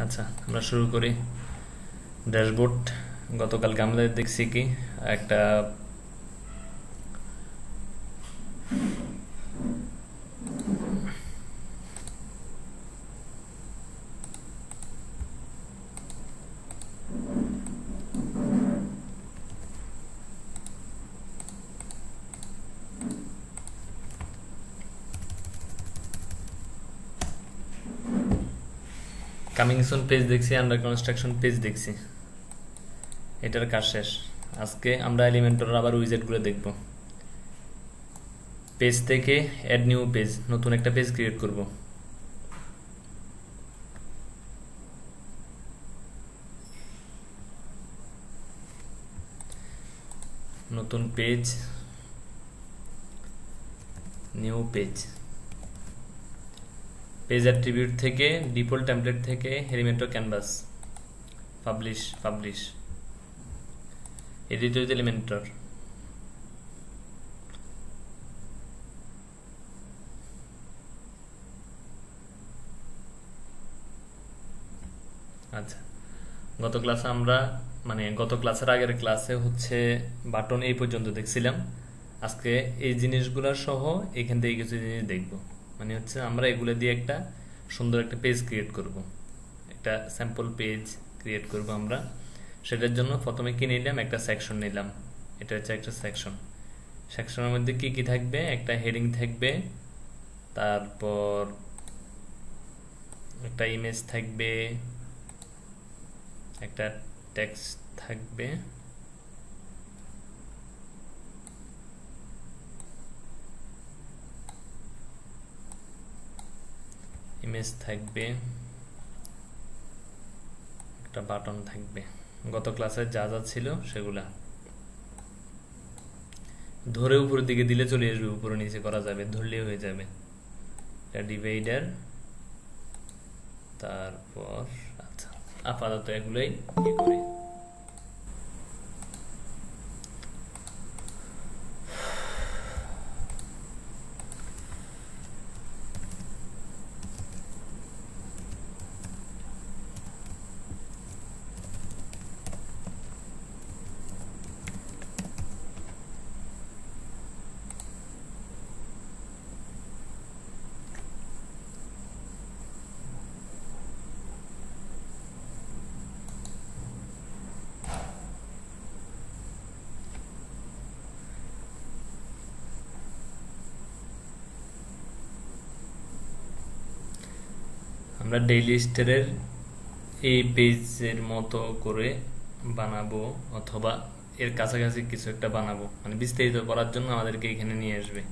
আচ্ছা, আমরা শুরু করি। ড্যাশবোর্ড গতকালকে আমরা দেখছি কি একটা কামিং সুন পেজ দেখছি, আন্ডার কনস্ট্রাকশন পেজ দেখছি। এটার কাজ শেষ। আজকে আমরা এলিমেন্টর আবার উইজেটগুলো দেখব। পেজ থেকে অ্যাড নিউ পেজ, নতুন একটা পেজ ক্রিয়েট করব। নতুন page, new page. Page attribute থেকে ডিফল্ট টেমপ্লেট থেকে Elementor canvas, publish edit with Elementor. আচ্ছা, গত ক্লাসের আগের ক্লাসে হচ্ছে বাটন এই পর্যন্ত দেখছিলাম। আজকে এই জিনিসগুলো সহ এখান থেকে কিছু জিনিস দেখব। মানে হচ্ছে আমরা এগুলো দিয়ে একটা সুন্দর একটা পেজ ক্রিয়েট করব, একটা স্যাম্পল পেজ ক্রিয়েট করব আমরা। সেটার জন্য প্রথমে কি নিলাম, একটা সেকশন নিলাম। এটা হচ্ছে একটা সেকশনের মধ্যে কি কি থাকবে, একটা হেডিং থাকবে, তারপর একটা ইমেজ থাকবে, একটা টেক্সট থাকবে, ইমেজ থাকবে, একটা বাটন থাকবে। গত ক্লাসে যা যা ছিল সেগুলা ধরে উপরের দিকে দিলে চলে আসবে, উপরে নিচে করা যাবে, ধরলে হয়ে যাবে। এটা ডিভাইডার, তারপর আচ্ছা আপাতত এগুলোই করি। আমরা ডেইলি স্টারের এই পেজের মতো করে বানাবো, অথবা এর কাছাকাছি কিছু একটা বানাবো। মানে বিস্তারিত করার জন্য আমাদেরকে এখানে নিয়ে আসবে।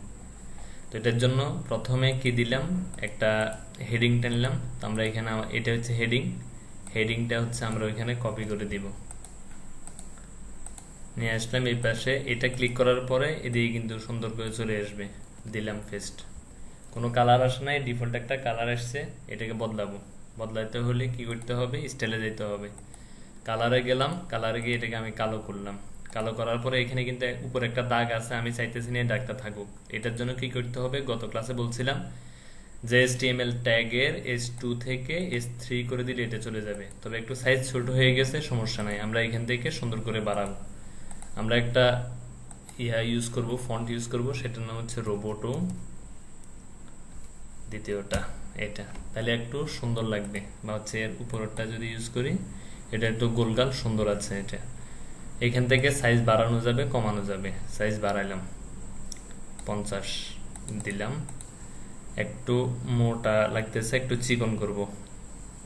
তো এটার জন্য প্রথমে কি দিলাম, একটা হেডিং টানলাম। তো আমরা এখানে এটা হচ্ছে হেডিংটা হচ্ছে আমরা ওইখানে কপি করে দিব, নিয়ে আসলাম এই পাশে। এটা ক্লিক করার পরে এদিকে কিন্তু সুন্দর করে চলে আসবে। দিলাম পেস্ট, কোনো কালার আসে নাই, ডিফল্ট একটা কালার আসছে। এটাকে বদলাতে হলে কি করতে হবে, স্টাইলে যেতে হবে। কালারে গেলাম, কালারে গিয়ে এটাকে আমি কালো করলাম। কালো করার পরে এখানে কিন্তু উপরে একটা দাগ আছে, আমি চাইতেছি না দাগটা থাকুক। এটার জন্য কি করতে হবে, গত ক্লাসে বলছিলাম যে HTML ট্যাগের S2 থেকে S3 করে দিলে এটা চলে যাবে। তবে একটু সাইজ ছোট হয়ে গেছে, সমস্যা নাই, আমরা এখান থেকে সুন্দর করে বাড়াবো। আমরা একটা ফন্ট ইউজ করব, সেটার নাম হচ্ছে রোবোটো, দ্বিতীয়টা এটা। তাহলে একটু সুন্দর লাগবে। বা হচ্ছে এর উপরটা যদি ইউজ করি, এটা একটু গোলগাল সুন্দর আছে। এটা এখান থেকে সাইজ বাড়ানো যাবে, কমানো যাবে। সাইজ বাড়াইলাম, 50 দিলাম। একটু মোটা লাগতেছে, একটু চিকন করব।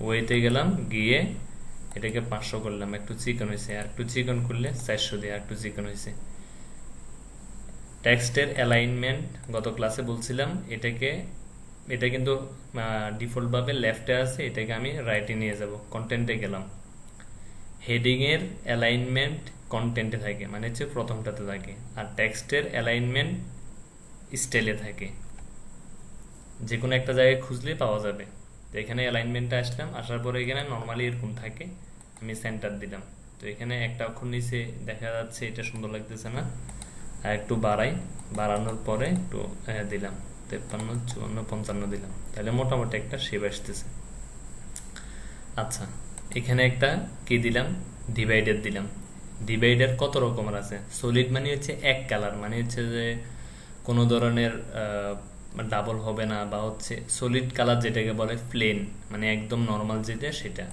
ওয়েতে গেলাম, গিয়ে এটাকে 500 করলাম। একটু চিকন হয়েছে, আর একটু চিকন করলে 400 দিয়ে আর একটু চিকন হয়েছে। টেক্সটের অ্যালাইনমেন্ট গত ক্লাসে বলছিলাম, এটা কিন্তু ডিফল্ট ভাবে লেফটে আছে, এটাকে আমি রাইটে নিয়ে যাব। কন্টেন্টে গেলাম, হেডিং এর অ্যালাইনমেন্ট কন্টেন্টে থাকে, মানে হচ্ছে প্রথমটাতে থাকে। আর টেক্সটের অ্যালাইনমেন্ট স্টাইলে থাকে, যে কোনো একটা জায়গায় খুঁজলে পাওয়া যাবে। তো এখানে অ্যালাইনমেন্টে আসলাম, আসার পরে এখানে নর্মালি এরকম থাকে, আমি সেন্টার দিলাম। তো এখানে একটা অক্ষর নিচে দেখা যাচ্ছে, এটা সুন্দর লাগতেছে না, আর একটু বাড়ানোর পরে একটু দিলাম 53, 54, 55 দিলাম। তাহলে মোটামুটি একটা শেপ আসতেছে। আচ্ছা, এখানে একটা কি দিলাম, ডিভাইডার দিলাম। ডিভাইডার কত রকমের আছে? সলিড মানে হচ্ছে এক কালার, মানে হচ্ছে যে কোনো ধরনের ডাবল হবে না, বা হচ্ছে সলিড কালার যেটাকে বলে প্লেন, মানে একদম নর্মাল যেটা সেটা।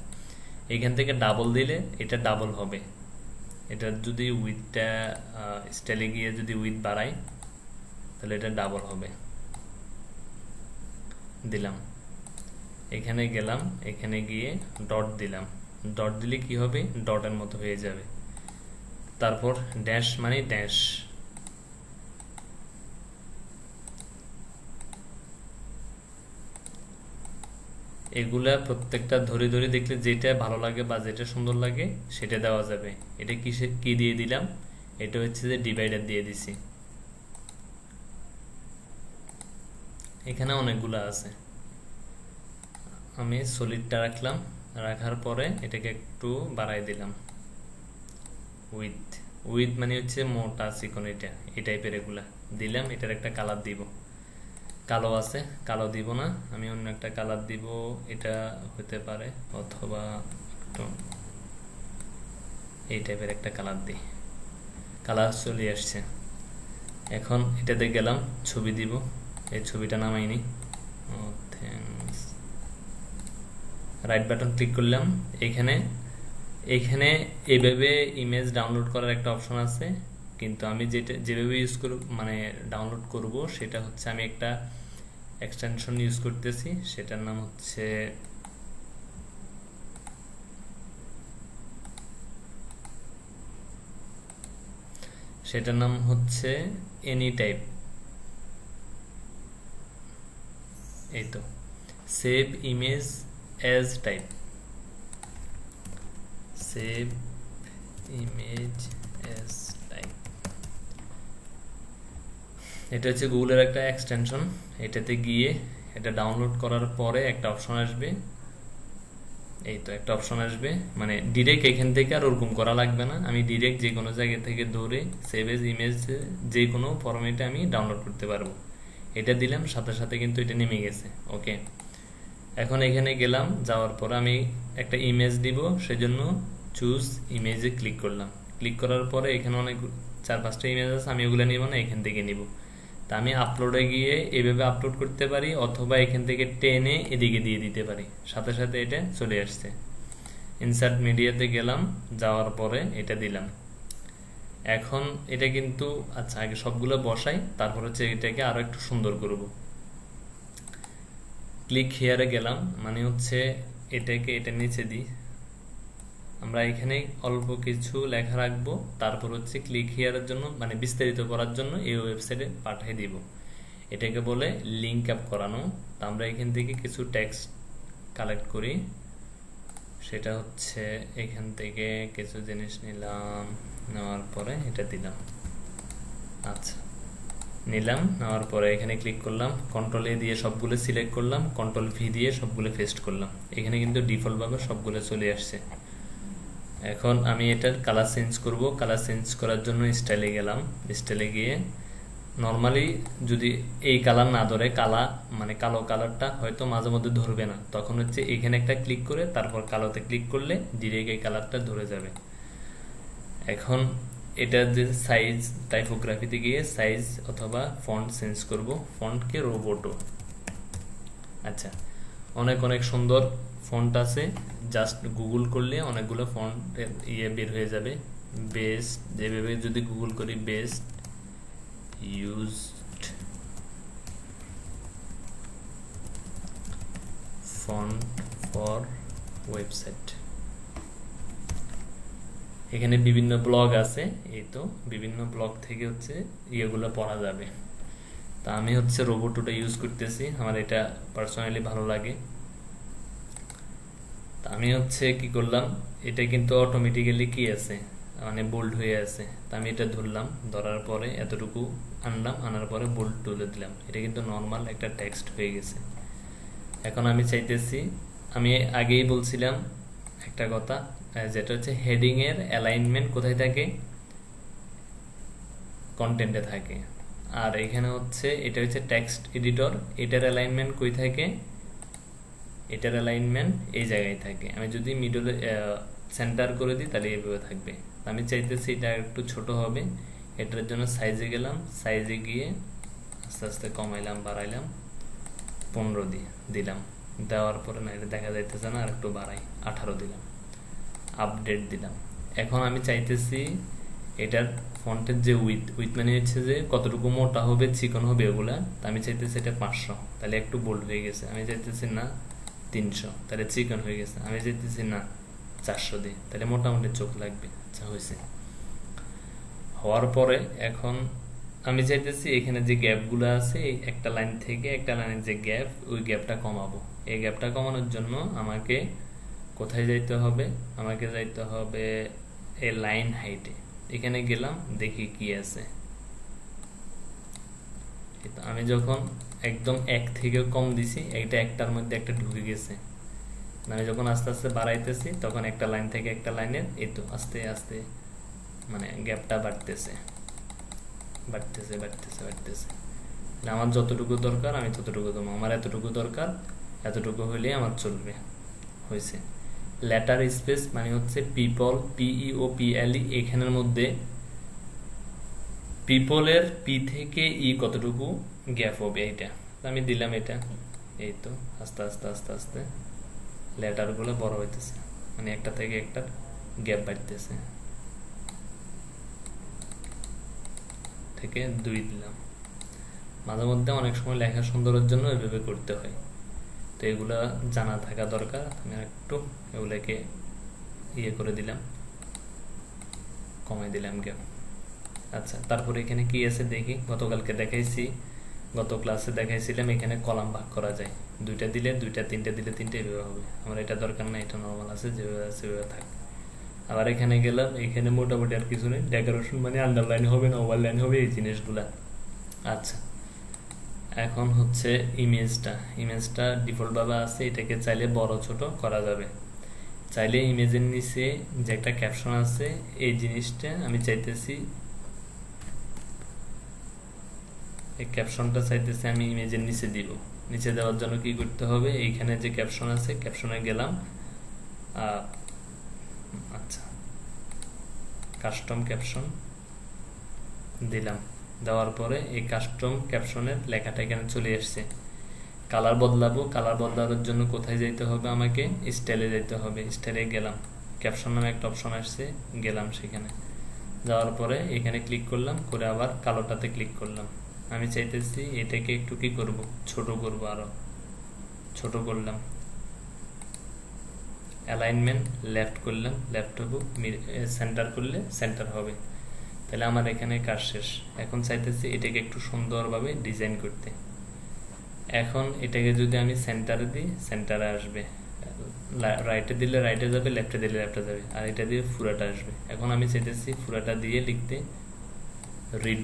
এখান থেকে ডাবল দিলে এটা ডাবল হবে। এটার যদি উইথটা স্টাইলে গিয়ে যদি উইথ বাড়াই তাহলে এটা ডাবল হবে। দিলাম, এখানে গেলাম, এখানে গিয়ে ডট দিলাম। ডট দিলে কি হবে? ডটের মতো হয়ে যাবে। তারপর ড্যাশ মানে ড্যাশ। এগুলা প্রত্যেকটা ধরে ধরে দেখলে যেটা ভালো লাগে বা যেটা সুন্দর লাগে সেটা দেওয়া যাবে। এটা কি দিয়ে দিলাম? এটা হচ্ছে যে ডিভাইডার দিয়ে দিছি। এখানে অনেকগুলো আছে, আমি সলিডটা রাখলাম। রাখার পরে এটাকে একটু বাড়াই দিলাম। উইথ উইথ মানে হচ্ছে মোটা চিকন, এটা এই টাইপের এগুলা দিলাম। এটার একটা কালার দিব। কালো আছে, কালো দিব না, আমি অন্য একটা কালার দিব। এটা হতে পারে, অথবা একটু এই টাইপের একটা কালার দিই। কালার চলে আসছে। এখন এটাতে গেলাম, ছবি দিব। এই ছবিটা নামাইনি। রাইট বাটন ক্লিক করলাম। এখানে এখানে এইভাবে ইমেজ ডাউনলোড করার একটা অপশন আছে, কিন্তু আমি যেভাবে ইউজ করব, মানে ডাউনলোড করব, সেটা হচ্ছে আমি একটা এক্সটেনশন ইউজ করতেছি। সেটার নাম হচ্ছে এনি টাইপ। এই তো, save image as type. Save image as type, এটা হচ্ছে গুগলের একটা এক্সটেনশন। এটাতে গিয়ে এটা ডাউনলোড করার পরে একটা অপশন আসবে। এই তো একটা অপশন আসবে, মানে ডিরেক্ট এখান থেকে আর ওরকম করা লাগবে না। আমি ডিরেক্ট যে কোনো জায়গা থেকে ধরে সেভ এজ ইমেজ যে কোনো ফরম্যাটে আমি ডাউনলোড করতে পারবো। এটা দিলাম, সাথে সাথে কিন্তু এটা নেমে গেছে। ওকে, এখন এখানে গেলাম, যাওয়ার পর আমি একটা ইমেজ দিব, সেজন্য চুজ ইমেজে ক্লিক করলাম। ক্লিক করার পরে এখানে অনেক 4-5টা ইমেজ আছে, আমি ওগুলো নিব না, এখান থেকে নিব। তা আমি আপলোডে গিয়ে এভাবে আপলোড করতে পারি, অথবা এখান থেকে টেনে এদিকে দিয়ে দিতে পারি। সাথে সাথে এটা চলে আসছে। ইনসার্ট মিডিয়াতে গেলাম, যাওয়ার পরে এটা দিলাম। এখন এটা কিন্তু, আচ্ছা আগে সবগুলো বসাই, তারপর হচ্ছে এটাকে আরো একটু সুন্দর করব। ক্লিক হিয়ারে গেলাম, মানে হচ্ছে এটাকে এটা নিচে দিই। আমরা এখানে অল্প কিছু লেখা রাখবো, তারপর হচ্ছে ক্লিক হিয়ারের জন্য, মানে বিস্তারিত করার জন্য এই ওয়েবসাইটে পাঠিয়ে দিব। এটাকে বলে লিঙ্ক আপ করানো। তা আমরা এখান থেকে কিছু টেক্সট কালেক্ট করি। সেটা হচ্ছে এখান থেকে কিছু জিনিস নিলাম, নেওয়ার পরে এটা দিলাম। আচ্ছা, নিলাম, নেওয়ার পরে এখানে ক্লিক করলাম, কন্ট্রোল এ দিয়ে সবগুলো সিলেক্ট করলাম, কন্ট্রোল ভি দিয়ে সবগুলো পেস্ট করলাম। এখানে কিন্তু ডিফল্ট ভাবে সবগুলো চলে আসছে। এখন আমি এটার কালার চেঞ্জ করব। কালার চেঞ্জ করার জন্য স্টাইলে গেলাম। স্টাইলে গিয়ে নর্মালি যদি এই কালার না ধরে, মানে কালো কালারটা হয়তো মাঝে মধ্যে ধরবে না, তখন হচ্ছে এখানে একটা ক্লিক করে তারপর কালোতে ক্লিক করলে ডিরেক্ট এই কালারটা ধরে যাবে। এখন এটার যে সাইজ, টাইপোগ্রাফিতে গিয়ে সাইজ অথবা ফন্ট চেঞ্জ করব। ফন্টকে রোবোটো। আচ্ছা, অনেক অনেক সুন্দর ফন্ট আছে, জাস্ট গুগল করলে অনেকগুলো ফন্ট বের হয়ে যাবে। বেস্ট, যেভাবে যদি গুগল করি best used font for website, এখানে বিভিন্ন ব্লগ আছে। এই তো বিভিন্ন ব্লগ থেকে হচ্ছে ইয়েগুলো পড়া যাবে। তা আমি হচ্ছে রোবোটোটা ইউজ করতেছি, আমার এটা পার্সোনালি ভালো লাগে। তা আমি হচ্ছে কি করলাম, এটা কিন্তু অটোমেটিক্যালি কি আছে, মানে বোল্ড হয়ে আছে। তা আমি এটা ধরলাম, ধরার পরে এতটুকু আনলাম, আনার পরে বোল্ড তুলে দিলাম। এটা কিন্তু নর্মাল একটা টেক্সট হয়ে গেছে। এখন আমি চাইতেছি, আমি আগেই বলছিলাম একটা কথা, যেটা হচ্ছে হেডিং এর অ্যালাইনমেন্ট কোথায় থাকে, কন্টেন্টে থাকে। আর এখানে হচ্ছে এটা হচ্ছে টেক্সট এডিটর, এটার অ্যালাইনমেন্ট কই থাকে, এটার অ্যালাইনমেন্ট এই জায়গায় থাকে। আমি যদি মিডলে সেন্টার করে দিই তাহলে এইভাবে থাকবে। আমি চাইতেছি এটা একটু ছোট হবে, এটার জন্য সাইজে গেলাম, সাইজে গিয়ে আস্তে আস্তে কমাইলাম বাড়াইলাম, 15 দিলাম। দেওয়ার পরে না এটা দেখা যাইতেছে না, আর একটু বাড়াই, 18 দিলাম, আপডেট দিলাম। এখন আমি চাইতেছি এটার ফন্টের যে উইথ মানে হচ্ছে যে কতটুকু মোটা হবে চিকন হবে ওগুলা, আমি চাইতেছি এটা 500, তাহলে একটু বোল্ড হয়ে গেছে। আমি চাইতেছি না 300, তাহলে চিকন হয়ে গেছে। আমি চাইতেছি না 400 দিই, তাহলে মোটামুটি চোখ লাগবে। আচ্ছা হয়েছে। হওয়ার পরে এখন আমি চাইতেছি এখানে যে গ্যাপগুলো আছে এই একটা লাইন থেকে একটা লাইনের যে গ্যাপ, ওই গ্যাপটা কমাবো। এই গ্যাপটা কমানোর জন্য আমাকে কোথায় যাইতে হবে? আমাকে যাইতে হবে এই লাইন হাইটে। এখানে গেলাম, দেখি কি আছে। আমি যখন একদম 1 থেকে কম দিছি, এটা একটার মধ্যে একটা ঢুকে গেছে। আমি যখন আস্তে আস্তে বাড়াইতেছি তখন একটা লাইন থেকে একটা লাইনের এই তো আস্তে আস্তে মানে গ্যাপটা বাড়তেছে বাড়তেছে বাড়তেছে বাড়তেছে। আমার যতটুকু দরকার আমি ততটুকু দেবো, আমার এতটুকু দরকার, এতটুকু হলে আমার চলবে। হয়েছে। লেটার স্পেস মানে হচ্ছে পিপল, PEOPLE, এখানের মধ্যে পিপলের পি থেকে ই কতটুকু গ্যাপ হবে এইটা আমি দিলাম। এটা এই তো আস্তে আস্তে আস্তে আস্তে লেটারগুলো বড় হইতেছে, মানে একটা থেকে একটা গ্যাপ বাড়তেছে। থেকে 2 দিলাম। মাঝে মধ্যে অনেক সময় লেখা সুন্দরের জন্য এভাবে করতে হয়, তো এগুলা জানা থাকা দরকার। আমি একটু এগুলাকে ইয়ে করে দিলাম, কমাই দিলাম গ্যাপ। আচ্ছা, তারপরে এখানে কি আছে দেখি। গতকালকে দেখাইছি, গত ক্লাসে দেখাইছিলাম এখানে কলাম ভাগ করা যায়। 2টা দিলে 2টা, 3টা দিলে 3টা, এভাবে হবে। আমার এটা দরকার না, এটা নর্মাল আছে, যেভাবে আছে সেভাবে থাক। আবার এখানে গেলাম, এখানে মোটামুটি আর কিছু নেই, ডেকোরেশন মানে আন্ডারলাইন হবে না ওভারলাইন হবে, এই জিনিসগুলা। আচ্ছা, এখন হচ্ছে ইমেজটা ডিফল্ট ভাবে আছে, এটাকে চাইলে বড় ছোট করা যাবে। চাইলে ইমেজের নিচে যে একটা ক্যাপশন আছে এই জিনিসটা আমি চাইতেছি, এই ক্যাপশনটা চাইতেছি আমি ইমেজের নিচে দিব। নিচে দেওয়ার জন্য কি করতে হবে? এইখানে যে ক্যাপশন আছে ক্যাপশনে গেলাম, আচ্ছা কাস্টম ক্যাপশন দিলাম। দেওয়ার পরে এই কাস্টম ক্যাপশনের লেখাটা এখানে চলে আসছে। কালার বদলাবো, কালার বদলানোর জন্য কোথায় যাইতে হবে? আমাকে স্টাইলে যাইতে হবে। স্টাইলে গেলাম, ক্যাপশন নামে একটা অপশন আসছে, গেলাম সেখানে। যাওয়ার পরে এখানে ক্লিক করলাম, করে আবার কালোটাতে ক্লিক করলাম। আমি চাইতেছি এটাকে একটু কি করব, ছোট করব, আরো ছোট করলাম। অ্যালাইনমেন্ট লেফট করলাম, লেফট হবে, সেন্টার করলে সেন্টার হবে। তাহলে আমার এখানে কাজ শেষ। এখন চাইতেছি এটাকে একটু সুন্দরভাবে ডিজাইন করতে। এখন এটাকে যদি আমি সেন্টারে দিই, সেন্টারে আসবে। রাইটে দিলে রাইটে যাবে, লেফটে দিলে লেফটে যাবে, আর এটা দিয়ে পুরাটা আসবে। এখন আমি চাইতেছি পুরাটা দিয়ে লিখতে, রিড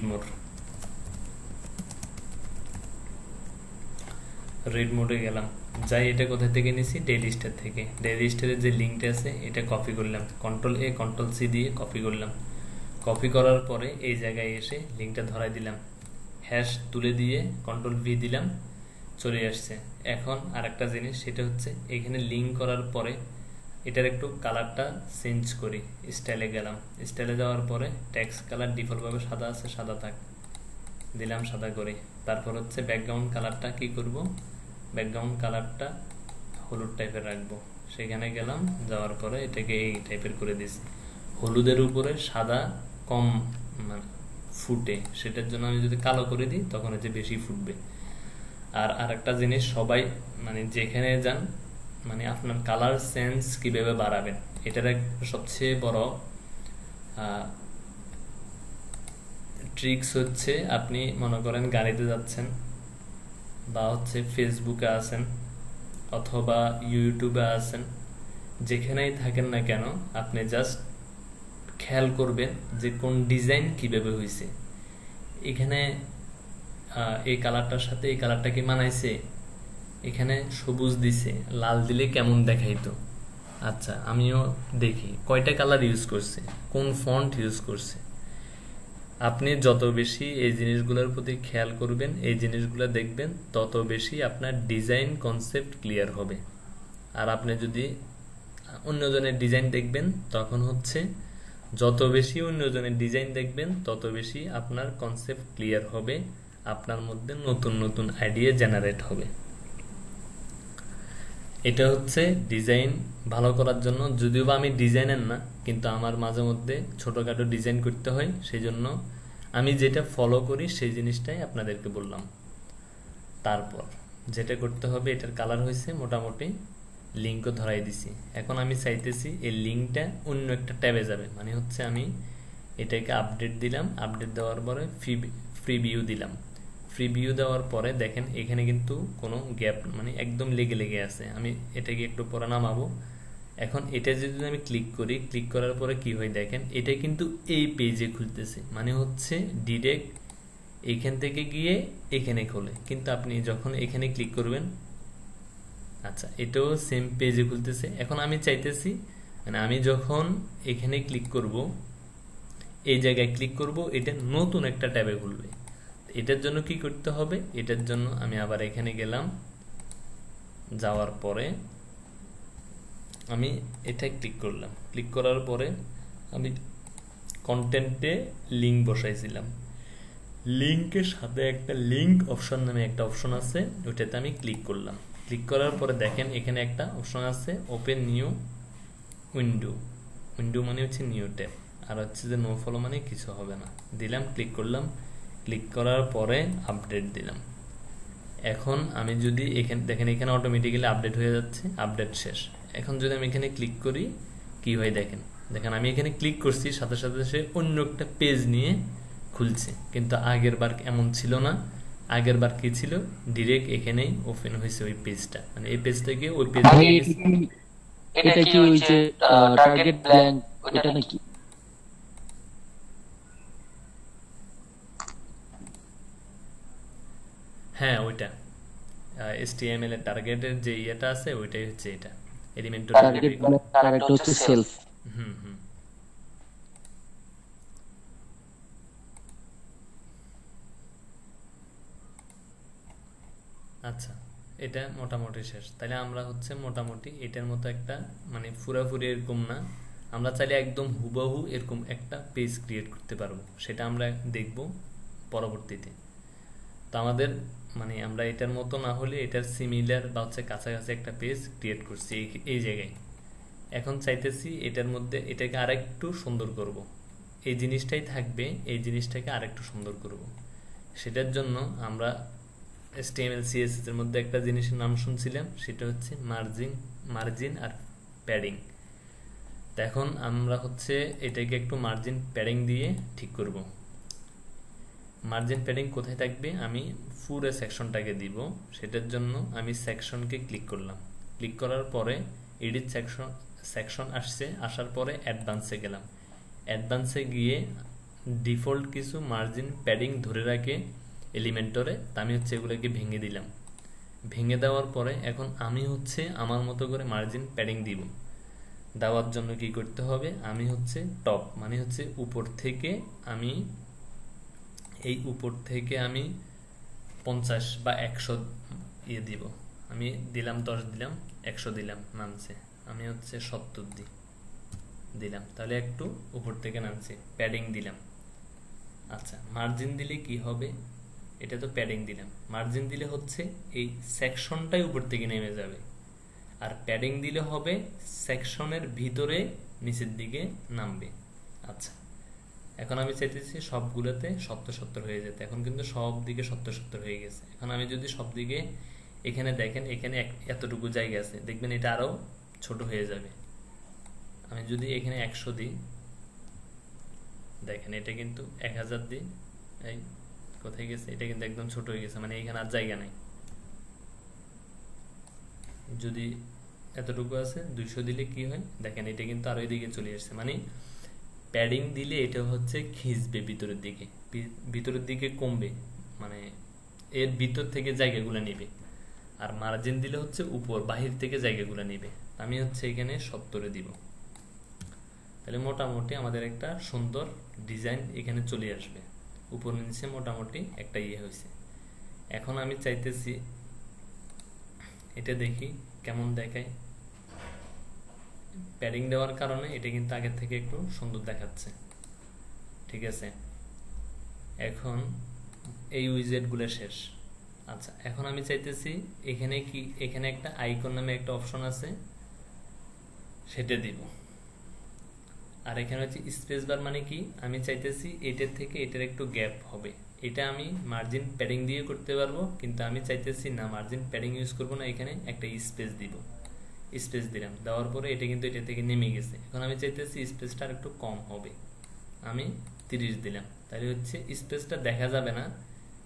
মোডে গেলাম। যাই, এটা কোথা থেকে নিছি? ডেইলি স্টার থেকে। ডেইলি স্টারের যে লিঙ্কটা আছে এটা কপি করলাম, Ctrl+A Ctrl+C দিয়ে কপি করলাম। কপি করার পরে এই জায়গায় এসে লিঙ্কটা ধরাই দিলাম, হ্যাশ তুলে দিয়ে Ctrl+V দিলাম, চলে আসছে। এখন আরেকটা জিনিস, সেটা হচ্ছে এখানে লিঙ্ক করার পরে এটার একটু কালারটা চেঞ্জ করি। স্টাইলে গেলাম, স্টাইলে যাওয়ার পরে টেক্সট কালার ডিফল্টভাবে সাদা আছে, সাদা থাক, দিলাম সাদা করে। তারপর হচ্ছে ব্যাকগ্রাউন্ড কালারটা কি করব? ব্যাকগ্রাউন্ড কালারটা হলুদ টাইপের রাখবো। সেখানে গেলাম, যাওয়ার পরে এটাকে এই টাইপের করে দিছি। হলুদের উপরে সাদা কম মানে ফুটে, সেটার জন্য আমি যদি কালো করে দিই তখন হচ্ছে বেশি ফুটবে। আর আরেকটা জিনিস, সবাই মানে যেখানে যান মানে আপনার কালার সেন্স কিভাবে বাড়াবেন, এটার সবচেয়ে বড় ট্রিক্স হচ্ছে, আপনি মনে করেন গাড়িতে যাচ্ছেন বা হচ্ছে ফেসবুকে আছেন অথবা ইউটিউবে আছেন, যেখানেই থাকেন না কেন আপনি জাস্ট খেয়াল করবেন যে কোন ডিজাইন কিভাবে হয়েছে। এখানে এই কালারটার সাথে এই কালারটা কি মানাইছে, এখানে সবুজ দিছে, লাল দিলে কেমন দেখাইতো। আচ্ছা, আমিও দেখি কয়টা কালার ইউজ করছে, কোন ফন্ট ইউজ করছে। আপনি যত বেশি এই জিনিসগুলোর প্রতি খেয়াল করবেন, এই জিনিসগুলো দেখবেন, তত বেশি আপনার ডিজাইন কনসেপ্ট ক্লিয়ার হবে। আর আপনি যদি অন্যজনের ডিজাইন দেখবেন তখন হচ্ছে যত বেশি অন্যজনের ডিজাইন দেখবেন তত বেশি আপনার কনসেপ্ট ক্লিয়ার হবে, আপনার মধ্যে নতুন নতুন আইডিয়া জেনারেট হবে। এটা হচ্ছে ডিজাইন ভালো করার জন্য। যদিও বা আমি ডিজাইনার না, কিন্তু আমার মাঝে মধ্যে ছোটোখাটো ডিজাইন করতে হয়, সেই জন্য আমি যেটা ফলো করি সেই জিনিসটাই আপনাদেরকে বললাম। তারপর যেটা করতে হবে, এটার কালার হয়েছে মোটামুটি, লিঙ্কও ধরাই দিছি। এখন আমি চাইতেছি এই লিঙ্কটা অন্য একটা ট্যাবে যাবে, মানে হচ্ছে আমি এটাকে আপডেট দিলাম, আপডেট দেওয়ার পরে ফ্রি ভিউ দিলাম। ফ্রি ভিউ দেওয়ার পরে দেখেন এখানে কিন্তু কোনো গ্যাপ মানে একদম লেগে লেগে আছে। আমি এটাকে একটু পরে নামাবো। এখন এটা যদি আমি ক্লিক করি, ক্লিক করার পরে কি হয় দেখেন, এটা কিন্তু এই পেজে খুলতেছে, মানে হচ্ছে ডিরেক্ট এইখান থেকে গিয়ে এখানে খোলে। কিন্তু আপনি যখন এখানে ক্লিক করবেন, আচ্ছা এটাও সেম পেজে খুলতেছে। এখন আমি চাইতেছি মানে আমি যখন এখানে ক্লিক করব, এই জায়গায় ক্লিক করব, এটা নতুন একটা ট্যাবে খুলবে। এটার জন্য কি করতে হবে, এটার জন্য আমি আবার এখানে গেলাম, যাওয়ার পরে আমি এটা ক্লিক করলাম। ক্লিক করার পরে আমি কন্টেন্টে লিঙ্ক বসাইছিলাম, লিঙ্কের সাথে একটা লিঙ্ক অপশন নামে একটা অপশন আছে, ওইটাতে আমি ক্লিক করলাম। ক্লিক করার পরে দেখেন এখানে একটা অপশন আছে ওপেন নিউ উইন্ডো। উইন্ডো মানে হচ্ছে নিউ ট্যাব, আর হচ্ছে যে নো ফলো মানে কিছু হবে না। দিলাম, ক্লিক করলাম। ক্লিক করার পরে আপডেট দিলাম। এখন আমি যদি এখানে দেখেন, এখানে অটোমেটিক্যালি আপডেট হয়ে যাচ্ছে, আপডেট শেষ। এখন যদি আমি এখানে ক্লিক করি কি হয় দেখেন, দেখেন আমি এখানে ক্লিক করছি, সাথে সাথে সে অন্য একটা পেজ নিয়ে খুলছে। কিন্তু আগের বার এমন ছিল না। আগের বার কি ছিল, ডিরেক্ট এখানেই ওপেন হয়েছে ওই পেজটা, মানে এই পেজ থেকে ওই পেজে। এটা কি ওই যে টার্গেট ব্ল্যাঙ্ক ওটা নাকি? হ্যাঁ ওইটা HTML এর টার্গেটের যে ইয়েটা আছে ওইটাই হচ্ছে এটা, এলিমেন্টর। টার্গেট ব্ল্যাঙ্ক আর একটা হচ্ছে সেলফ। হুম হুম। আচ্ছা এটা মোটামুটি শেষ। তাহলে আমরা হচ্ছে মোটামুটি এটার মতো একটা মানে পুরাপুরি এরকম না, আমরা চাইলে একদম হুবহু এরকম একটা পেজ ক্রিয়েট করতে পারবো, সেটা আমরা দেখব পরবর্তীতে। তো আমাদের মানে আমরা এটার মতো না হলে এটার সিমিলার বা হচ্ছে কাছাকাছি একটা পেজ ক্রিয়েট করছি এই জায়গায়। এখন চাইতেছি এটার মধ্যে এটাকে আরেকটু সুন্দর করব, এই জিনিসটাই থাকবে, এই জিনিসটাকে আরেকটু সুন্দর করব। সেটার জন্য আমরা HTML CSS এর মধ্যে একটা জিনিসের নাম শুনছিলাম, সেটা হচ্ছে মার্জিন আর প্যাডিং। তো এখন আমরা হচ্ছে এটাকে একটু মার্জিন প্যাডিং দিয়ে ঠিক করব। মার্জিন প্যাডিং কোথায় থাকবে, আমি পুরো সেকশনটাকে দিব। সেটার জন্য আমি সেকশনকে ক্লিক করলাম। ক্লিক করার পরে এডিট সেকশন আসছে, আসার পরে অ্যাডভান্সে গেলাম। অ্যাডভান্সে গিয়ে ডিফল্ট কিছু মার্জিন প্যাডিং ধরে রাখে এলিমেন্টরে, তা আমি হচ্ছে এগুলোকে ভেঙে দিলাম। ভেঙে দেওয়ার পরে এখন আমি হচ্ছে আমার মতো করে মার্জিন প্যাডিং দিব। দেওয়ার জন্য কি করতে হবে, আমি হচ্ছে টপ মানে হচ্ছে উপর থেকে আমি এই উপর থেকে আমি 50 বা 100 ইয়ে দিব। আমি দিলাম 10 দিলাম, 100 দিলাম, নামছে। আমি হচ্ছে 70 দিলাম, তাহলে একটু উপর থেকে নামছে। প্যাডিং দিলাম। আচ্ছা মার্জিন দিলে কি হবে, এটা তো প্যাডিং দিলাম, মার্জিন দিলে হচ্ছে এই সেকশনটাই উপর থেকে নেমে যাবে। আর প্যাডিং দিলে হবে সেকশনের ভিতরে নিচের দিকে নামবে। আচ্ছা এখন আমি চাইতেছি সবগুলোতে 70-70 হয়ে যেতে। এখন কিন্তু সব দিকে 70-70 হয়ে গেছে। এখন আমি যদি সব দিকে এখানে দেখেন, এখানে এতটুকু জায়গা আছে, দেখবেন এটা আরো ছোট হয়ে যাবে। আমি যদি এখানে 100 দিই, দেখেন এটা কিন্তু 1000 দিই, এই কোথায় গেছে, এটা কিন্তু একদম ছোট হয়ে গেছে, মানে এখানে আর জায়গা নাই। যদি এতটুকু আছে 200 দিলে কি হয় দেখেন, এটা কিন্তু আরো এদিকে চলে আসছে। মানে প্যাডিং দিলে এটা হচ্ছে খিঁচবে ভিতরের দিকে, ভিতরের দিকে কমবে, মানে এর ভিতর থেকে জায়গাগুলো নেবে। আর মার্জিন দিলে হচ্ছে উপর বাহির থেকে জায়গাগুলো নেবে। আমি হচ্ছে এখানে 70 দিব। তাহলে মোটামুটি আমাদের একটা সুন্দর ডিজাইন এখানে চলে আসবে। উপর নিচে মোটামুটি একটা ইয়ে হয়েছে। এখন আমি চাইতেছি এটা দেখি কেমন দেখায়। প্যাডিং দেওয়ার কারণে এটা কিন্তু আগের থেকে একটু সুন্দর দেখাচ্ছে। ঠিক আছে, এখন এই উইজেটগুলো শেষ। আচ্ছা, এখন আমি চাইতেছি এখানে একটা আইকন নামে একটা অপশন আছে, সেটা দিব। আর এখানে হচ্ছে স্পেস বার, মানে কি আমি চাইতেছি এটার থেকে এটার একটু গ্যাপ হবে। এটা আমি মার্জিন প্যাডিং দিয়ে করতে পারবো, কিন্তু আমি চাইতেছি না মার্জিন প্যাডিং ইউজ করবো না, এখানে একটা স্পেস দিব। স্পেস দিলাম, দেওয়ার পরে এটা কিন্তু এটা থেকে নেমে গেছে। এখন আমি চাইতেছি স্পেসটা আর একটু কম হবে, আমি 30 দিলাম। তাহলে হচ্ছে স্পেসটা দেখা যাবে না,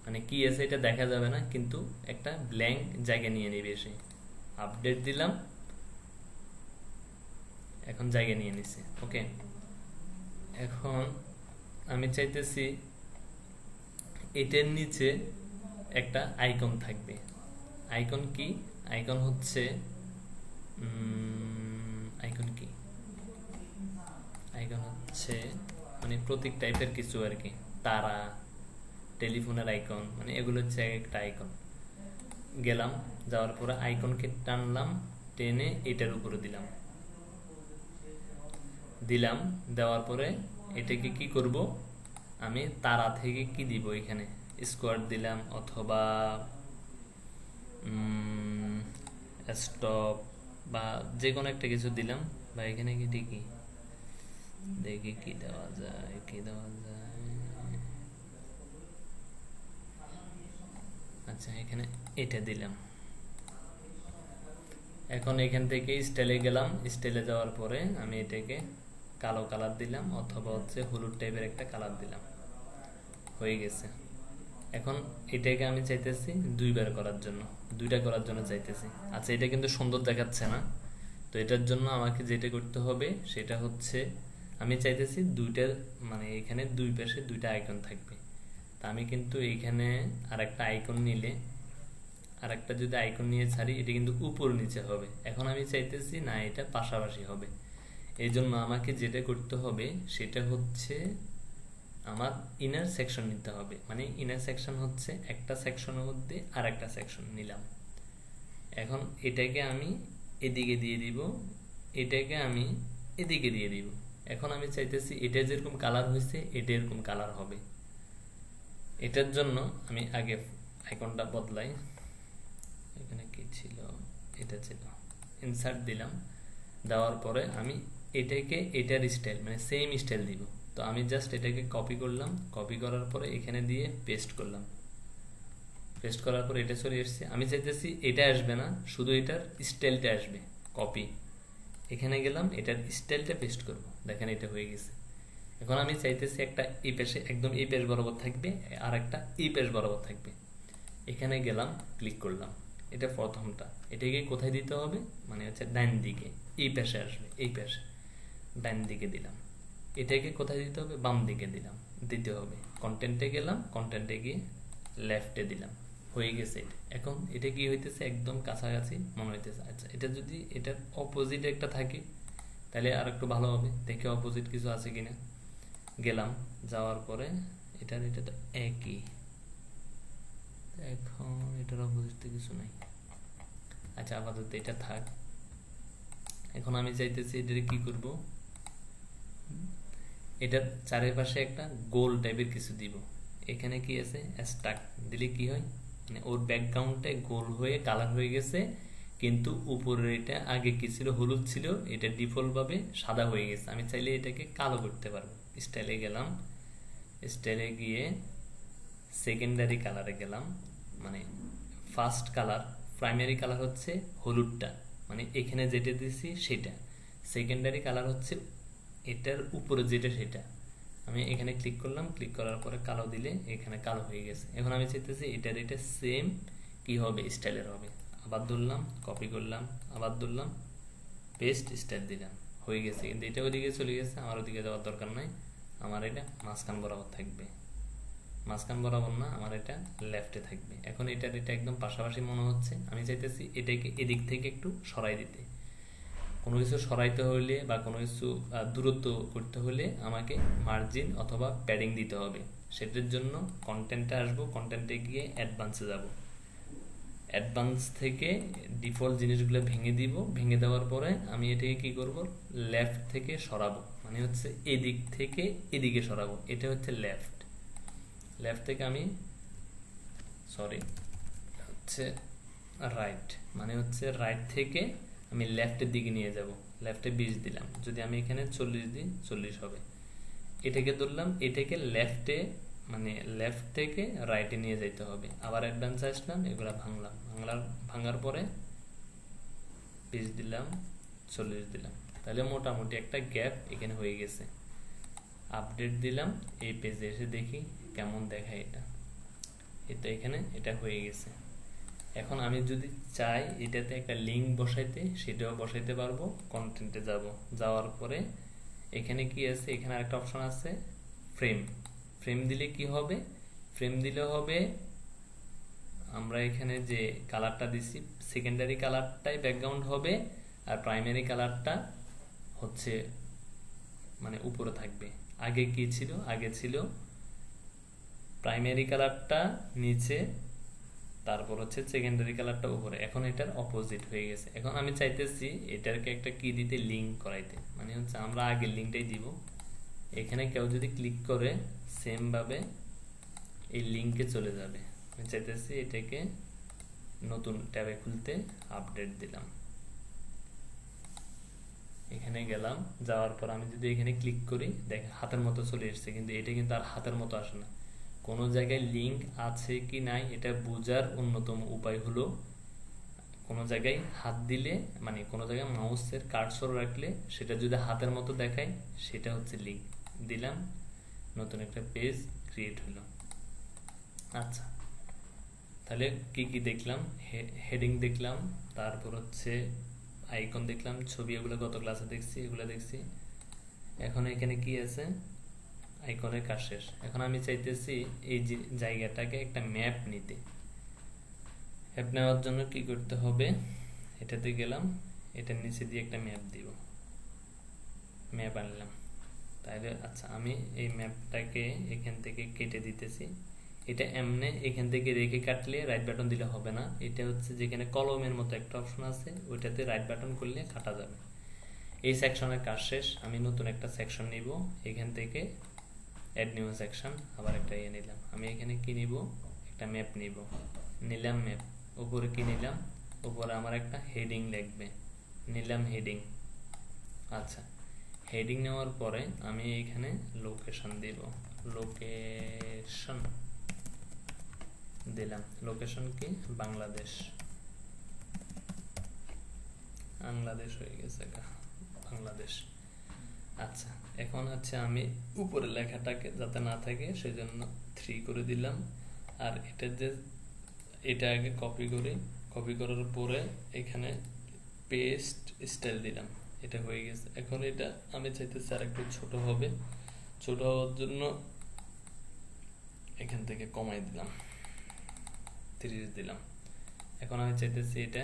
মানে কি আছে এটা দেখা যাবে না, কিন্তু একটা ব্ল্যাঙ্ক জায়গা নিয়ে নেবে এসে। আপডেট দিলাম, এখন জায়গা নিয়ে নিছে। ওকে, এখন আমি চাইতেছি এটার নিচে একটা আইকন থাকবে। আইকন কি? আইকন হচ্ছে আইকন কি? আইকন হচ্ছে মানে প্রতীক টাইপের কিছু আর কি, তারা, টেলিফোনের আইকন, মানে এগুলো হচ্ছে একটা আইকন। গেলাম, যাওয়ার পরে আইকনকে টানলাম, টেনে এটার উপরে দিলাম। দেওয়ার পরে এটাকে কি করব, আমি তারা থেকে কি দিব, এখানে স্কোয়ার দিলাম, অথবা স্টপ বা যে কোনো একটা কিছু দিলাম। বা এখানে কি দেখি কি দেওয়া যায়, আচ্ছা এখানে এটা দিলাম। এখন এখান থেকে স্টাইলে গেলাম, স্টাইলে যাওয়ার পরে আমি এটাকে কালো কালার দিলাম, অথবা হচ্ছে হলুদ টাইপের একটা কালার দিলাম, হয়ে গেছে। এখন এটাকে আমি চাইতেছি দুইটা করার জন্য চাইতেছি। আচ্ছা, এটা কিন্তু সুন্দর দেখাচ্ছে না, তো এটার জন্য আমাকে যেটা করতে হবে সেটা হচ্ছে আমি চাইতেছি মানে এখানে দুই পাশে দুইটা আইকন থাকবে। তা আমি কিন্তু এইখানে আরেকটা আইকন যদি আইকন নিয়ে ছাড়ি, এটা কিন্তু উপর নিচে হবে। এখন আমি চাইতেছি না, এটা পাশাপাশি হবে। এই জন্য আমাকে যেটা করতে হবে সেটা হচ্ছে আমার ইনার সেকশন নিতে হবে। মানে ইনার সেকশন হচ্ছে একটা সেকশনের মধ্যে আর একটা সেকশন নিলাম। এখন এটাকে আমি এদিকে দিয়ে দিব, এটাকে আমি এদিকে দিয়ে দিব। এখন আমি চাইতেছি এটা যেরকম কালার হয়েছে এটা এরকম কালার হবে। এটার জন্য আমি আগে আইকনটা বদলাই। এখানে কি ছিল, এটা ছিল, ইনসার্ট দিলাম। দেওয়ার পরে আমি এটাকে এটার স্টাইল মানে সেম স্টাইল দিব। তো আমি জাস্ট এটাকে কপি করলাম, কপি করার পরে এখানে দিয়ে পেস্ট করলাম। পেস্ট করার পরে এটা চলে এসছে। আমি চাইতেছি এটা আসবে না, শুধু এটার স্টাইলটা আসবে। কপি, এখানে গেলাম, এটার স্টাইলটা পেস্ট করব। দেখেন এটা হয়ে গেছে। এখন আমি চাইতেছি একটা এই পাশে একদম এই পাশ বরাবর থাকবে, আর একটা এই পাশ বরাবর থাকবে। এখানে গেলাম, ক্লিক করলাম, এটা প্রথমটা। এটাকে কোথায় দিতে হবে, মানে হচ্ছে ডান দিকে, এই পাশে আসবে, এই পাশে ডান দিকে দিলাম। এটাকে কোথায় দিতে হবে, বাম দিকে দিতে হবে। কন্টেন্টে গেলাম, কন্টেন্টে গিয়ে লেফটে দিলাম, হয়ে গেছে। এখন এটা কি হইতেছে, একদম কাছাকাছি মনে হইতেছে। আচ্ছা, এটা যদি এটার অপোজিট একটা থাকে তাহলে আর একটু ভালো হবে, দেখে অপোজিট কিছু আছে কিনা। গেলাম, যাওয়ার পরে এটা তো একই। এখন এটার অপোজিট কিছু নাই। আচ্ছা, আপাতত এটা থাক। এখন আমি চাইতেছি এটা কি করব, এটার চারিপাশে একটা গোল টাইপের কিছু দিব। এখানে কি আছে, স্টাক দিলে কি হয়, মানে ওর ব্যাকগ্রাউন্ডটা গোল হয়ে কালার হয়ে গেছে, কিন্তু উপরের এটা আগে কি ছিল, হলুদ ছিল, এটা ডিফল্ট ভাবে সাদা হয়ে গেছে। আমি চাইলে এটাকে কালো করতে পারবো। স্টাইলে গেলাম, স্টাইলে গিয়ে সেকেন্ডারি কালারে গেলাম, মানে ফার্স্ট কালার, প্রাইমারি কালার হচ্ছে হলুদটা, মানে এখানে যেটা দিছি সেটা। সেকেন্ডারি কালার হচ্ছে এটার উপরে যেটা সেটা। আমি এখানে ক্লিক করলাম, ক্লিক করার পরে কালো দিলে এখানে কালো হয়ে গেছে। এখন আমি চাইতেছি এটার এটা সেম কি হবে, স্টাইলের হবে। আবার ধরলাম, কপি করলাম, আবার ধরলাম, পেস্ট, স্টাইল দিলাম, হয়ে গেছে। কিন্তু এটা ওদিকে চলে গেছে, আমার ওদিকে যাওয়ার দরকার নাই। আমার এটা মাঝখান বরাবর থাকবে, মাঝখান বরাবর না, আমার এটা লেফটে থাকবে। এখন এটা একদম পাশাপাশি মনে হচ্ছে। আমি চাইতেছি এটাকে এদিক থেকে একটু সরাই দিতে। কোনো কিছু সরাইতে হলে বা কোনো কিছু দূরত্ব করতে হলে আমাকে মার্জিন অথবা প্যাডিং দিতে হবে। সেটার জন্য কন্টেন্টে আসবো, কন্টেন্টে গিয়ে অ্যাডভান্সে যাব। অ্যাডভান্স থেকে ডিফল্ট জিনিসগুলো ভেঙে দিব, ভেঙে দেওয়ার পরে আমি এটাকে কি করব, লেফট থেকে সরাবো, মানে হচ্ছে এদিক থেকে এদিকে সরাবো, এটা হচ্ছে লেফট। লেফট থেকে আমি সরি হচ্ছে রাইট, মানে হচ্ছে রাইট থেকে আমি লেফটের দিকে নিয়ে যাব। লেফটে 20 দিলাম, যদি আমি এখানে 40 দিই 40 হবে। এটাকে ধরলাম, এটাকে লেফটে মানে লেফট থেকে রাইটে নিয়ে যেতে হবে। আবার অ্যাডভান্স আসলাম, এগুলা ভাঙলাম, ভাঙার পরে 20 দিলাম 40 দিলাম, তাহলে মোটামুটি একটা গ্যাপ এখানে হয়ে গেছে। আপডেট দিলাম, এই পেজে এসে দেখি কেমন দেখায় এটা। এটা এখানে এটা হয়ে গেছে। এখন আমি যদি চাই এটাতে একটা লিঙ্ক বসাইতে, সেটাও বসাইতে পারবো। কন্টেন্টে যাব, যাওয়ার পরে এখানে কি আছে, এখানে আরেকটা অপশন আছে ফ্রেম। ফ্রেম দিলে কি হবে, ফ্রেম দিলে হবে আমরা এখানে যে কালারটা দিছি সেকেন্ডারি কালারটাই ব্যাকগ্রাউন্ড হবে, আর প্রাইমারি কালারটা হচ্ছে মানে উপরে থাকবে। আগে কি ছিল, আগে ছিল প্রাইমারি কালারটা নিচে, তারপর হচ্ছে সেকেন্ডারি কালারটা উপরে। এখন এটার অপোজিট হয়ে গেছে। এখন আমি চাইতেছি এটাকে একটা কি দিতে, লিঙ্ক করাইতে, মানে হচ্ছে আমরা আগের লিঙ্কটাই দিব। এখানে কেউ যদি ক্লিক করে সেম ভাবে এই লিঙ্কে চলে যাবে। আমি চাইতেছি এটাকে নতুন ট্যাবে খুলতে, আপডেট দিলাম, এখানে গেলাম, যাওয়ার পর আমি যদি এখানে ক্লিক করি দেখেন হাতের মতো চলে এসেছে, কিন্তু এটা কিন্তু আর হাতের মতো আসে না। কোনো জায়গায় লিঙ্ক আছে কি নাই এটা বোঝার অন্যতম উপায় হলো কোনো জায়গায় হাত দিলে, মানে কোনো জায়গায় মাউসের কার্সর রাখলে সেটা যদি হাতের মতো দেখায় সেটা হচ্ছে লিঙ্ক। দিলাম, নতুন একটা পেজ ক্রিয়েট হলো। আচ্ছা, তাহলে কি কি দেখলাম, হেডিং দেখলাম, তারপর হচ্ছে আইকন দেখলাম, ছবি, এগুলো গত ক্লাসে দেখছি, এগুলো দেখছি। এখন এখানে কি আছে, আইকনের কাজ শেষ। এখন আমি চাইতেছি এই যে জায়গাটাকে একটা ম্যাপ নিতে। ম্যাপ নেওয়ার জন্য কি করতে হবে, এটাতে গেলাম, এটার নিচে দিয়ে একটা ম্যাপ দিব, ম্যাপ আনলাম। তাহলে আচ্ছা, আমি এই ম্যাপটাকে এখান থেকে কেটে দিতেছি। এটা এমনি এখান থেকে রেখে কাটলে রাইট বাটন দিলে হবে না, এটা হচ্ছে যেখানে কলমের মতো একটা অপশন আছে ওইটাতে রাইট বাটন করলে কাটা যাবে। এই সেকশনের কাজ শেষ। আমি নতুন একটা সেকশন নিব, এখান থেকে অ্যাড নিউ সেকশন, আবার একটা নিলাম। আমি এখানে কি নিব, একটা ম্যাপ নিব, নিলাম ম্যাপ। উপরে কি নিলাম, উপরে আমার একটা হেডিং লাগবে, নিলাম হেডিং। আচ্ছা, হেডিং নেওয়ার পরে আমি এখানে লোকেশন দিব, লোকেশন দিলাম। লোকেশন কি, বাংলাদেশ, বাংলাদেশ হয়ে গেছে, বাংলাদেশ। আচ্ছা, এখন হচ্ছে আমি উপরে লেখাটাকে যাতে না থাকে সেজন্য 3 করে দিলাম। আর এটা যে এটা আগে কপি করি, কপি করার পরে এখানে পেস্ট স্টাইল দিলাম, এটা হয়ে গেছে। এখন এটা আমি চাইতেছি আর একটু ছোট হবে, ছোট হওয়ার জন্য এখান থেকে কমাই দিলাম, 30 দিলাম। এখন আমি চাইতেছি এটা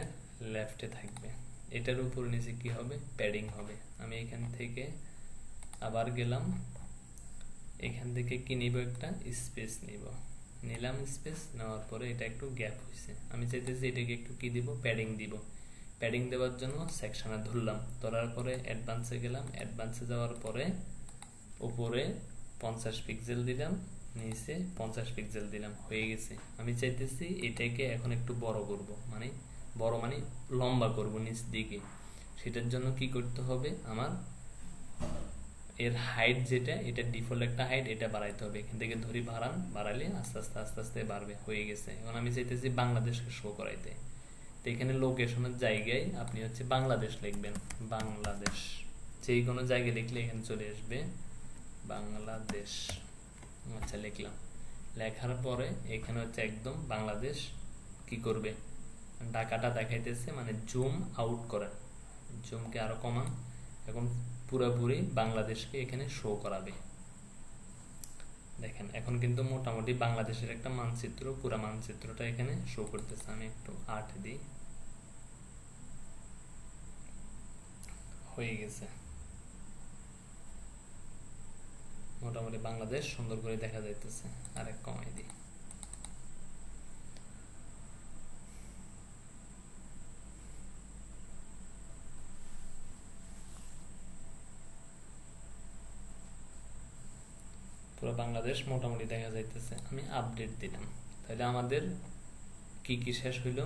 লেফটে থাকবে, এটার উপর নিচে কি হবে, প্যাডিং হবে। আমি এখান থেকে আবার গেলাম, এখান থেকে কি নিব, একটা স্পেস নিব, নিলাম স্পেস। নেওয়ার পরে এটা একটু গ্যাপ হয়েছে, আমি চাইতেছি এটাকে একটু কি দিব, প্যাডিং দিব। প্যাডিং দেওয়ার জন্য সেকশনে ধরলাম, ধরার পরে অ্যাডভান্সে গেলাম, অ্যাডভান্সে যাওয়ার পরে উপরে 50 পিক্সেল দিলাম, নিচে 50 পিক্সেল দিলাম, হয়ে গেছে। আমি চাইতেছি এটাকে এখন একটু বড় করব, মানে বড় মানে লম্বা করব নিচ দিকে। সেটার জন্য কি করতে হবে, আমার এর হাইট যেটা, এটা ডিফল্ট একটা হাইট, এটা বাড়াইতে হবে। এখান থেকে ধরি বাড়ালে আস্তে আস্তে আস্তে আস্তে বাড়বে, হয়ে গেছে। এখন আমি চাইতেছি বাংলাদেশকে শো করাইতে, তো এখানে লোকেশনের জায়গায় আপনি হচ্ছে বাংলাদেশ লিখবেন, বাংলাদেশ, যে কোনো জায়গায় লিখলে এখানে চলে আসবে বাংলাদেশ। আচ্ছা, লিখলাম, লেখার পরে এখানে হচ্ছে একদম বাংলাদেশ কি করবে, ঢাকাটা দেখাইতেছে, মানে জুম আউট করেন, জুমকে আরো কমান, এখন পুরোপুরি বাংলাদেশকে এখানে শো করাবে। দেখেন এখন কিন্তু মোটামুটি বাংলাদেশের একটা মানচিত্র, পুরো মানচিত্রটা এখানে শো করতেছে। আমি একটু 8 দিই, হয়ে গেছে। মোটামুটি বাংলাদেশ সুন্দর করে দেখা যাইতেছে। আরেক কমাই দিই, পুরো বাংলাদেশ মোটামুটি দেখা যাইতেছে। আমি আপডেট দিলাম, তাহলে আমাদের কি কি শেষ হইল।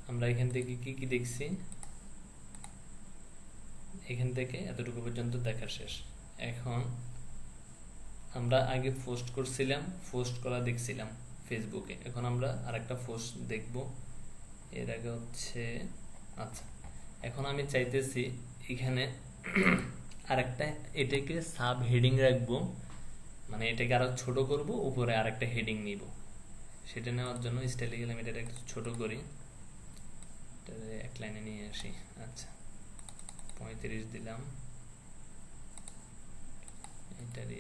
আমরা এখান থেকে কি কি দেখছি, এখান থেকে এতটুকু পর্যন্ত দেখা শেষ। এখন আমরা আগে পোস্ট করছিলাম, পোস্ট করা দেখছিলাম ফেসবুকে, এখন আমরা আরেকটা পোস্ট দেখব। এর আগে হচ্ছে আচ্ছা, এখন আমি চাইতেছি এখানে আরেকটা, এটাকে সাব হেডিং রাখবো, মানে এটাকে আরো ছোট করব, উপরে আরেকটা হেডিং নিব। সেটা নেওয়ার জন্য স্টাইলে গেলাম, এটা একটু ছোট করি, এক লাইনে নিয়ে আসি। আচ্ছা 35 দিলাম,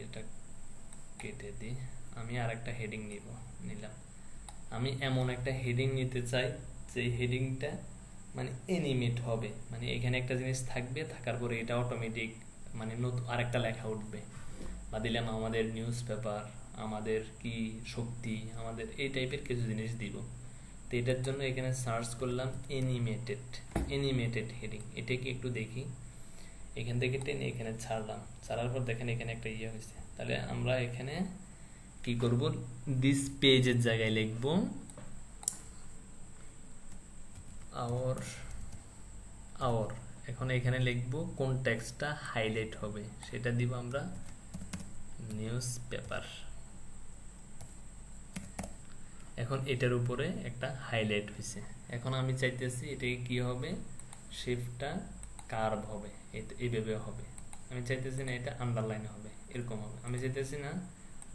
এটা কেটে দিই। আমি আরেকটা হেডিং নিলাম। আমি এমন একটা হেডিং নিতে চাই যে হেডিংটা মানে এনিমেট হবে, মানে এখানে একটা জিনিস থাকবে, থাকার পরে এটা অটোমেটিক মানে নতুন আরেকটা লেখা উঠবে। বা দিলাম আমাদের নিউজ পেপার, আমাদের কি শক্তি, আমাদের এই টাইপের কিছু জিনিস দিব। তো এটার জন্য এখানে সার্চ করলাম এনিমেটেড হেডিং। এটাকে একটু দেখি, এখান থেকে টেনে এখানে ছাড়ার পর দেখেন এখানে একটা ইয়ে হয়েছে। তাহলে আমরা এখানে কি করব, দিস পেজের জায়গায় লিখব আওর। এখন এখানে লিখব কোন টেক্সটটা হাইলাইট হবে, সেটা দিব আমরা নিউজ পেপার। এখন এটার উপরে একটা হাইলাইট হয়েছে। এখন আমি চাইতেছি এটাকে কি হবে, শেপটা কার্ভ হবে, এইভাবে হবে। আমি চাইতেছি না এটা আন্ডারলাইন হবে, এরকম হবে। আমি চাইতেছি না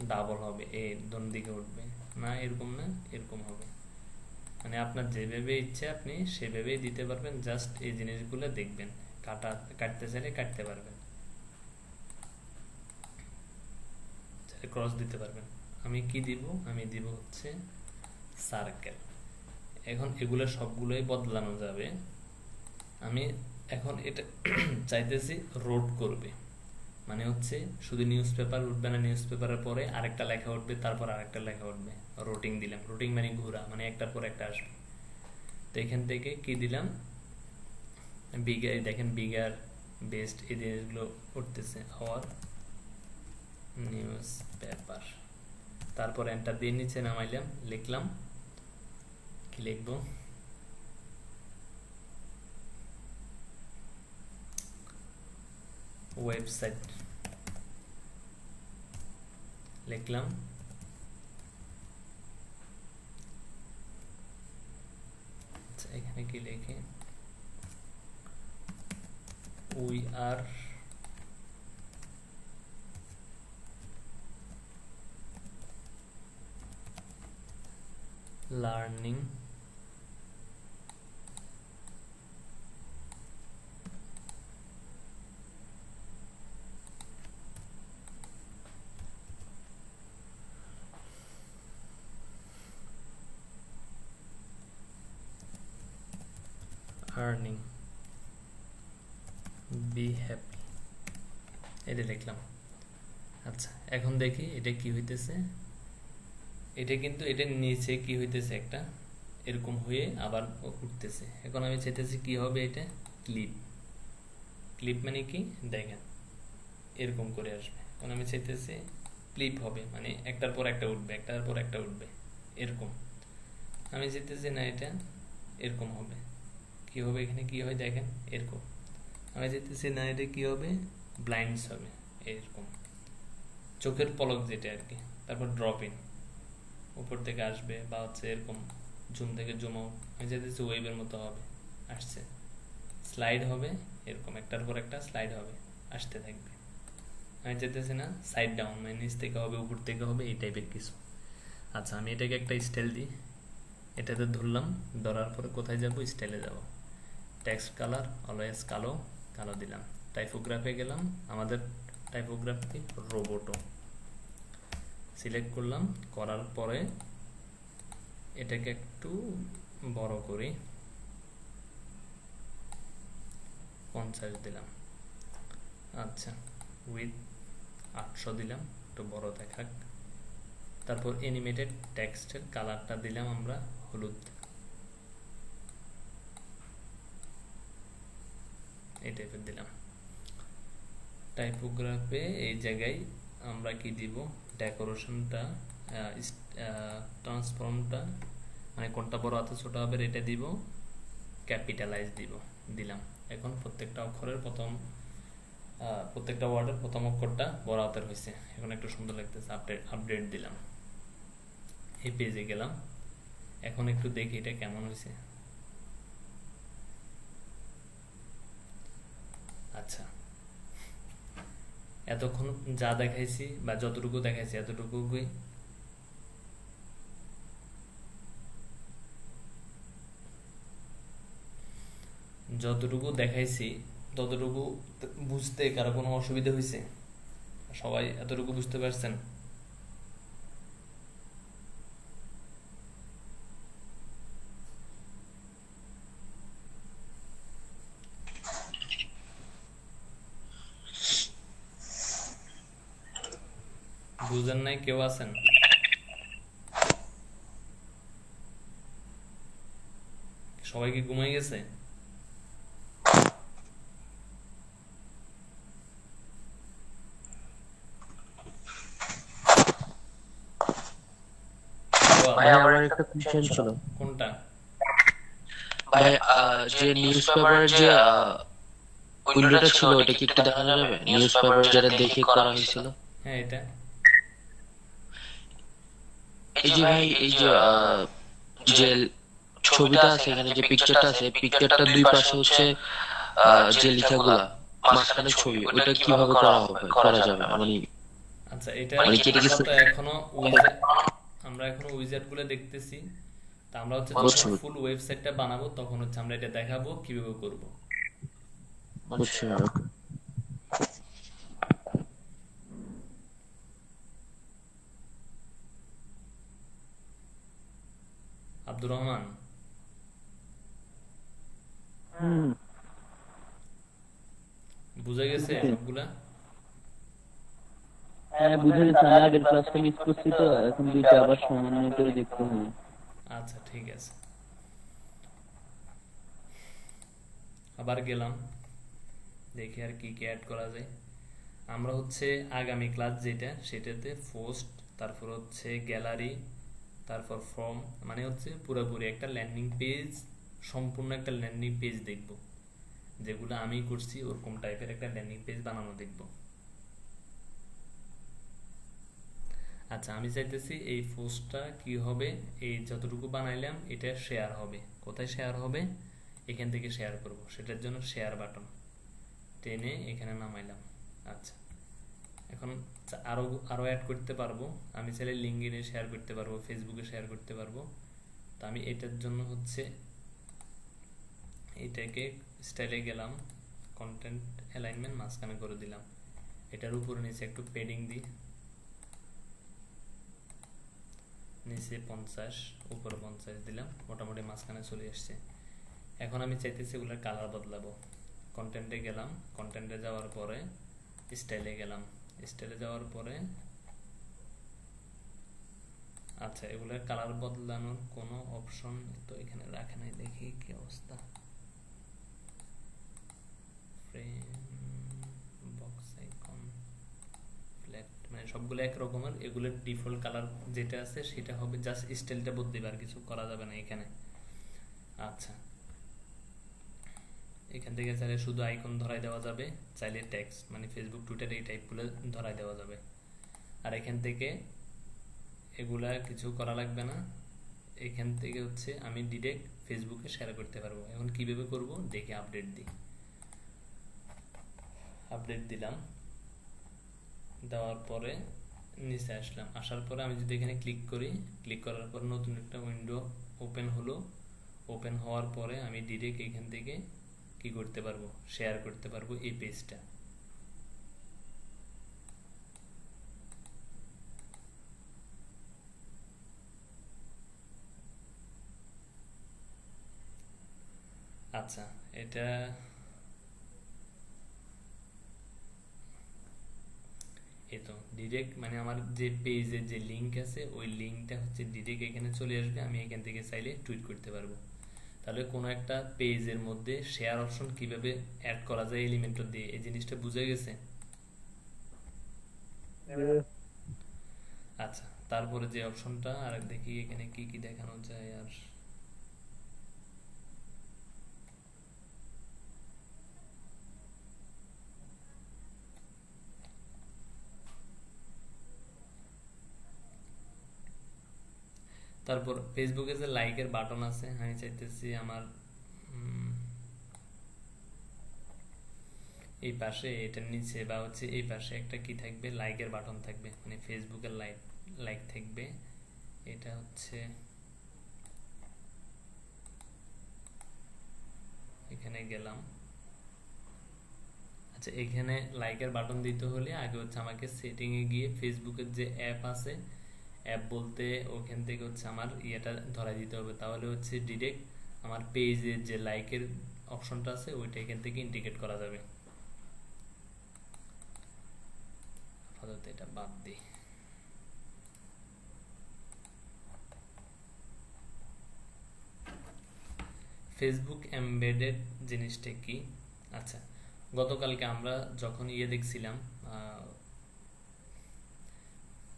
ডাবল হবে, এই দোন দিকে উঠবে না, এরকম না, এরকম হবে। মানে আপনার যেভাবে ইচ্ছে আপনি সেভাবেই দিতে পারবেন, জাস্ট এই জিনিসগুলো দেখবেন। কাটতে চাইলে কাটতে পারবেন, ক্রস দিতে পারবেন। আমি কি দিব, আমি দিব হচ্ছে সার্কেল। এখন এগুলো সবগুলোই বদলানো যাবে। আমি এখন এটা চাইতেছি রোড করবে, মানে হচ্ছে শুধু নিউজ পেপার উঠবে না, নিউজ পেপারের পরে আরেকটা লেখা উঠবে, তারপর আরেকটা লেখা উঠবে। রোটিং দিলাম, রোটিং মানে ঘোরা, মানে একটার পর একটা আসবে। তো এখান থেকে কি দিলাম, বিগার, দেখেন বিগার বেস্ট এই জিনিসগুলো উঠতেছে, আওয়ার নিউজ পেপার। তারপর এন্টার দিয়ে নিচে নামাইলাম, লিখলাম কি লিখবো, ওয়েবসাইট লিখলাম। আচ্ছা এখানে কি লিখে, we are learning earning be happy, এটা লিখলাম। আচ্ছা এখন দেখি এটা কি হইতেছে। এটা কিন্তু এটার নিচে কি হইতেছে, একটা এরকম হয়ে আবার উঠতেছে। এখন আমি চাইতেছি কি হবে, এটা ক্লিপ মানে কি দেখেন এরকম করে আসবে। এখন আমি চাইতেছি ক্লিপ হবে, মানে একটার পর একটা উঠবে, একটার পর একটা উঠবে এরকম। আমি চাইতেছি না এটা এরকম হবে, কি হবে এখানে কি হয় দেখেন এরকম। আমি চাইতেছি না এটা কি হবে, ব্লাইন্ডস হবে এরকম, চোখের পলক যেটা আর কি। তারপর ড্রপ ইন উপর থেকে আসবে, বা হচ্ছে এরকম জুম থেকে জুম আউট। আমি চাইতেছি ওয়েবের মতো হবে, আসছে। স্লাইড হবে এরকম, একটার পর একটা স্লাইড হবে, আসতে থাকবে। আমি চাইতেছি না সাইড ডাউন, মানে নিচ থেকে হবে উপর থেকে হবে, এই টাইপের কিছু। আচ্ছা আমি এটাকে একটা স্টাইল দিই, এটাতে ধরলাম, ধরার পরে কোথায় যাব, স্টাইলে যাব। টেক্সট কালার অলওয়েজ কালো, কালো দিলাম। টাইপোগ্রাফে গেলাম, আমাদের টাইপোগ্রাফি রোবোটো সিলেক্ট করলাম, করার পরে এটাকে একটু বড় করি, 50 দিলাম। আচ্ছা উইথ 800 দিলাম, একটু বড় দেখাক। তারপর অ্যানিমেটেড টেক্সটের কালারটা দিলাম আমরা হলুদ, এই টাইপের দিলাম। টাইপোগ্রাফে এই জায়গায় আমরা কি দিব, ডেকোরেশনটা, ট্রান্সফর্মটা, মানে কোনটা বড় হাতে ছোট হবে এটা দিব, ক্যাপিটালাইজ দিলাম। এখন প্রত্যেকটা অক্ষরের প্রত্যেকটা ওয়ার্ডের প্রথম অক্ষরটা বড় হাতের হয়েছে, এখন একটু সুন্দর লাগতেছে। আপডেট দিলাম, এই পেজে গেলাম। এখন একটু দেখি এটা কেমন হয়েছে। আচ্ছা, এতক্ষণ যা দেখাইছি বা যতটুকু দেখাইছি এতটুকুই দেখাইছি ততটুকু বুঝতে কারো কোনো অসুবিধা হয়েছে? সবাই এতটুকু বুঝতে পারছেন? বুঝেন নাই কেউ আছেন? সবাই কি ঘুমাই গেছে? ভাই আমার একটা কোশ্চেন ছিল। কোনটা? ভাই যে নিউজ পেপারের যে উইন্ডোটা ছিল ওটা কি একটু দেখা যাবে? নিউজ পেপার যেটা দেখে করা হয়েছিল। হ্যাঁ, এটা এই যে ভাই এই যে যে ছবিটা আছে এখানে, যে পিকচারটা আছে, পিকচারটা দুই পাশে হচ্ছে যে লেখাগুলা, মাঝখানে ছবি, ওটা কিভাবে করা যাবে মানে? আচ্ছা, এটা মানে কি এটা কি আমরা তো এখনো আমরা এখনো উইজার্ড গুলো দেখতেছি। তা আমরা হচ্ছে যখন ফুল ওয়েবসাইটটা বানাবো তখন হচ্ছে আমরা এটা দেখাবো কিভাবে করব। আচ্ছা, আব্দুর রহমান, বুঝে গেছে সবগুলা? হ্যাঁ বুঝে গেছি, আমি আগের ক্লাসটা মিস করছি তো, এখন দুইটা আবার সমন্বয় করে দেখতে হবে। আচ্ছা, ঠিক আছে। আবার গেলাম, দেখি আর কি কি অ্যাড করা যায়। আমরা হচ্ছে আগামী ক্লাস যেটা সেটাতে পোস্ট, তারপর হচ্ছে গ্যালারি, তারপর ফর্ম, মানে হচ্ছে পুরোপুরি একটা ল্যান্ডিং পেজ, সম্পূর্ণ একটা ল্যান্ডিং পেজ দেখব, যেগুলো আমি করছি ওরকম টাইপের একটা ল্যান্ডিং পেজ বানানো দেখব। আচ্ছা, আমি চাইতেছি এই পোস্টটা কি হবে, এই যতটুকু বানাইলাম এটা শেয়ার হবে। কোথায় শেয়ার হবে? এখান থেকে শেয়ার করব, সেটার জন্য শেয়ার বাটন টেনে এখানে নামাইলাম। আচ্ছা, এখন আরো আরো অ্যাড করতে পারবো। আমি চাইলে লিঙ্কডইনে শেয়ার করতে পারবো, ফেসবুকে শেয়ার করতে পারবো। তো আমি এটার জন্য হচ্ছে এটাকে স্টাইলে গেলাম, কন্টেন্ট অ্যালাইনমেন্ট মাঝখানে করে দিলাম। এটার উপরে নিচে একটু পেডিং দিই, নিচে 50, উপরে 50 দিলাম, মোটামুটি মাঝখানে চলে আসছে। এখন আমি চাইতেছি এগুলোর কালার বদলাবো। কন্টেন্টে গেলাম, কন্টেন্টে যাওয়ার পরে স্টাইলে গেলাম, স্টাইলে যাওয়ার পরে আচ্ছা, এগুলোর কালার বদলানোর কোনো অপশন তো এখানে রাখে নাই, দেখি কি অবস্থা। ফ্রেম, বক্স আইকন, ফ্ল্যাট, মানে সবগুলো এক রকমের। এগুলোর ডিফল্ট কালার যেটা আছে সেটা হবে, জাস্ট স্টাইলটা বদলাবে, আর কিছু করা যাবে না এখানে। আচ্ছা, এখান থেকে চাইলে শুধু আইকন ধরাই দেওয়া যাবে, চাইলে টেক্সট মানে ফেসবুক, টুইটার এই টাইপগুলো ধরাই দেওয়া যাবে। আর এখান থেকে এগুলা কিছু করা লাগবে না, এখান থেকে হচ্ছে আমি ডিরেক্ট ফেসবুকে শেয়ার করতে পারবো। এখন কিভাবে করব দেখে আপডেট দিই। আপডেট দিলাম, দেওয়ার পরে নিচে আসলাম, আসার পরে আমি যদি এখানে ক্লিক করি, ক্লিক করার পর নতুন একটা উইন্ডো ওপেন হলো। ওপেন হওয়ার পরে আমি ডিরেক্ট এখান থেকে কি করতে পারবো, শেয়ার করতে পারবো এই পেজটা। আচ্ছা, এটা এই তো ডিরেক্ট, মানে আমার যে পেজের যে লিংক আছে ওই লিংকটা হচ্ছে ডিরেক্ট এখানে চলে আসবে। আমি এখান থেকে চাইলে টুইট করতে পারবো। তাহলে কোনো একটা পেজের মধ্যে শেয়ার অপশন কিভাবে অ্যাড করা যায় এলিমেন্ট দিয়ে, এই জিনিসটা বুঝে গেছে? আচ্ছা, তারপরে যে অপশনটা আর দেখি এখানে কি কি দেখানো যায়। আর তারপর ফেসবুকে যে লাইকের বাটন আছে, আমি চাইতেছি আমার এই পাশে, এটার নিচে বা হচ্ছে এই পাশে একটা কি থাকবে, লাইকের বাটন থাকবে, মানে ফেসবুকের লাইক লাইক থাকবে। এটা হচ্ছে এখানে গেলাম। আচ্ছা, এখানে লাইকের বাটন দিতে হলে আগে হচ্ছে আমাকে সেটিং এ গিয়ে ফেসবুকের যে অ্যাপ আছে, অ্যাপ বলতে ওখান থেকে হচ্ছে আমার ইয়েটা ধরাই দিতে হবে, তাহলে হচ্ছে ডিরেক্ট আমার পেজের যে লাইকের অপশনটা আছে ওইটা এখান থেকে ইন্ডিকেট করা যাবে। আপাতত এটা বাদ দিই। ফেসবুক এমবেডেড জিনিসটা কি? আচ্ছা, গতকালকে আমরা যখন দেখছিলাম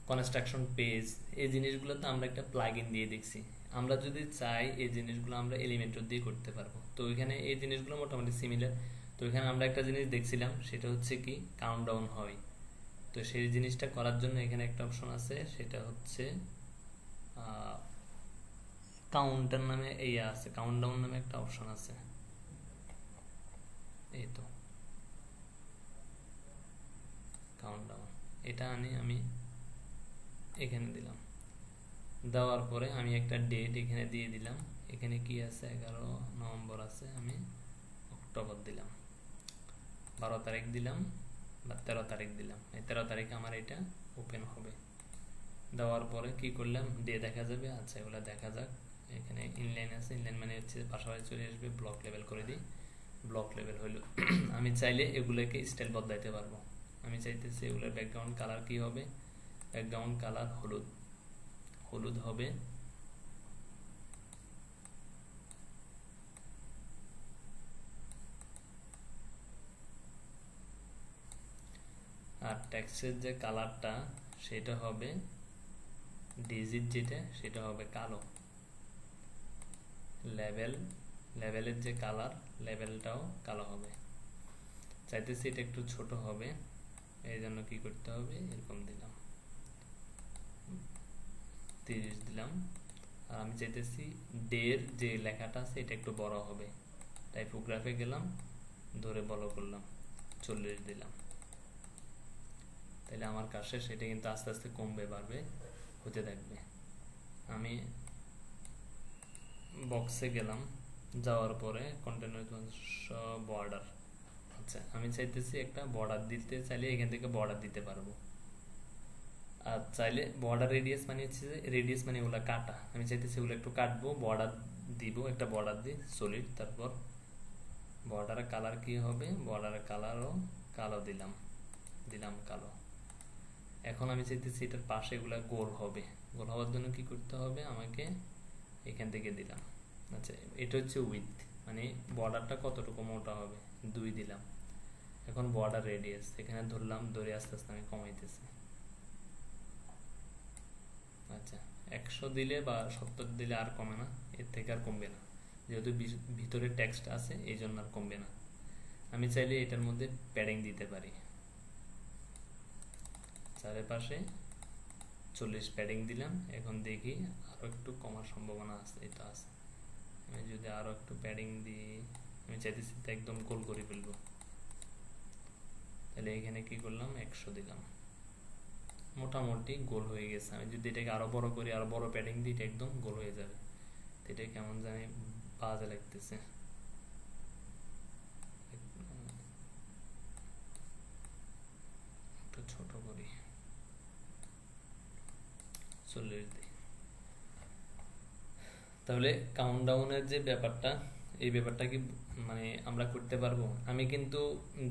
কনস্ট্রাকশন পেজ, এই জিনিসগুলোতে আমরা একটা প্লাগইন দিয়ে দেখছি। আমরা যদি চাই এই জিনিসগুলো আমরা এলিমেন্টর দিয়ে করতে পারবো। তো এখানে এই জিনিসগুলো মোটামুটি সিমিলার। তো এখানে আমরা একটা জিনিস দেখছিলাম, সেটা হচ্ছে কি কাউন্টডাউন হয়। তো সেই জিনিসটা করার জন্য এখানে একটা অপশন আছে, সেটা হচ্ছে কাউন্টার নামে আছে, কাউন্টডাউন নামে একটা অপশন আছে। এই তো কাউন্টডাউন, এটা আমি এখানে দিলাম। দেওয়ার পরে আমি একটা ডেট এখানে দিয়ে দিলাম। এখানে কি আছে, 11 নভেম্বর আছে, আমি অক্টোবর দিলাম। 12 তারিখ দিলাম বা 13 তারিখ দিলাম। এই 13 তারিখে আমার এটা ওপেন হবে। দেওয়ার পরে কি করলাম, ডে দেখা যাবে। আচ্ছা, এগুলো দেখা যাক। এখানে ইনলাইন আছে, ইনলাইন মানে হচ্ছে পাশাপাশি চলে আসবে। ব্লক লেভেল করে দিই। ব্লক লেভেল হলো। আমি চাইলে এগুলোকে স্টাইল বদলাইতে পারবো। আমি চাইতেছি এগুলোর ব্যাকগ্রাউন্ড কালার কি হবে, ব্যাকগ্রাউন্ড কালার হলুদ, হলুদ হবে। আর টেক্সটের যে কালারটা সেটা হবে ডিজিট, যেটা সেটা হবে কালো। লেভেলের যে কালার, লেভেলটাও কালো হবে। চাইতেছি এটা একটু ছোট হবে, এই জন্য কি করতে হবে, এরকম দিলাম, 30 দিলাম। আর আমি চাইতেছি ডের যে লেখাটা আছে এটা একটু বড় হবে। টাইপোগ্রাফে গেলাম, ধরে বড় করলাম, 40 দিলাম। তাহলে আমার কাছে সেটা কিন্তু আস্তে আস্তে কমবে, বাড়বে, হতে থাকবে। আমি বক্সে গেলাম, যাওয়ার পরে কন্টেনার বর্ডার। আচ্ছা, আমি চাইতেছি একটা বর্ডার দিতে, চাইলে এখান থেকে বর্ডার দিতে পারবো। আর চাইলে বর্ডার রেডিয়াস মানে হচ্ছে রেডিয়াস মানে ওগুলা কাটা, আমি চাইতেছি ওগুলো একটু কাটবো, বর্ডার দিব, একটা বর্ডার দিই সলিড। তারপর বর্ডারের কালার কি হবে, বর্ডারের কালারও কালো দিলাম, কালো। এখন আমি চাইতেছি এটার পাশে এগুলা গোল হবে। গোল হওয়ার জন্য কি করতে হবে, আমাকে এখান থেকে দিলাম। আচ্ছা, এটা হচ্ছে উইথ, মানে বর্ডারটা কতটুকু মোটা হবে, 2 দিলাম। এখন বর্ডার রেডিয়াস এখানে ধরলাম, ধরে আস্তে আস্তে আমি কমাইতেছি। আচ্ছা, 100 দিলে বা 70 দিলে আর কমে না, এর থেকে আর কমবে না, যেহেতু ভিতরে টেক্সট আছে এই জন্য আর কমবে না। আমি চাইলে এটার মধ্যে প্যাডিং দিতে পারি, চারিপাশে 40 প্যাডিং দিলাম। এখন দেখি আরো একটু কমার সম্ভাবনা আছে, এটা আছে। আমি যদি আরো একটু প্যাডিং দিই, আমি চাইতেছি একদম গোল করে ফেলবো। তাহলে এখানে কি করলাম, 100 দিলাম, মোটামুটি গোল হয়ে গেছে। আমি যদি এটাকে আরো বড় করি, আরো বড় প্যাডিং দিই, এটা একদম গোল হয়ে যাবে। এটা কেমন জানি বাজে লাগতেছে। একটু ছোট করি, 40 দিই। তাহলে কাউন্টডাউনের যে ব্যাপারটা, এই ব্যাপারটা কি মানে আমরা করতে পারবো? আমি কিন্তু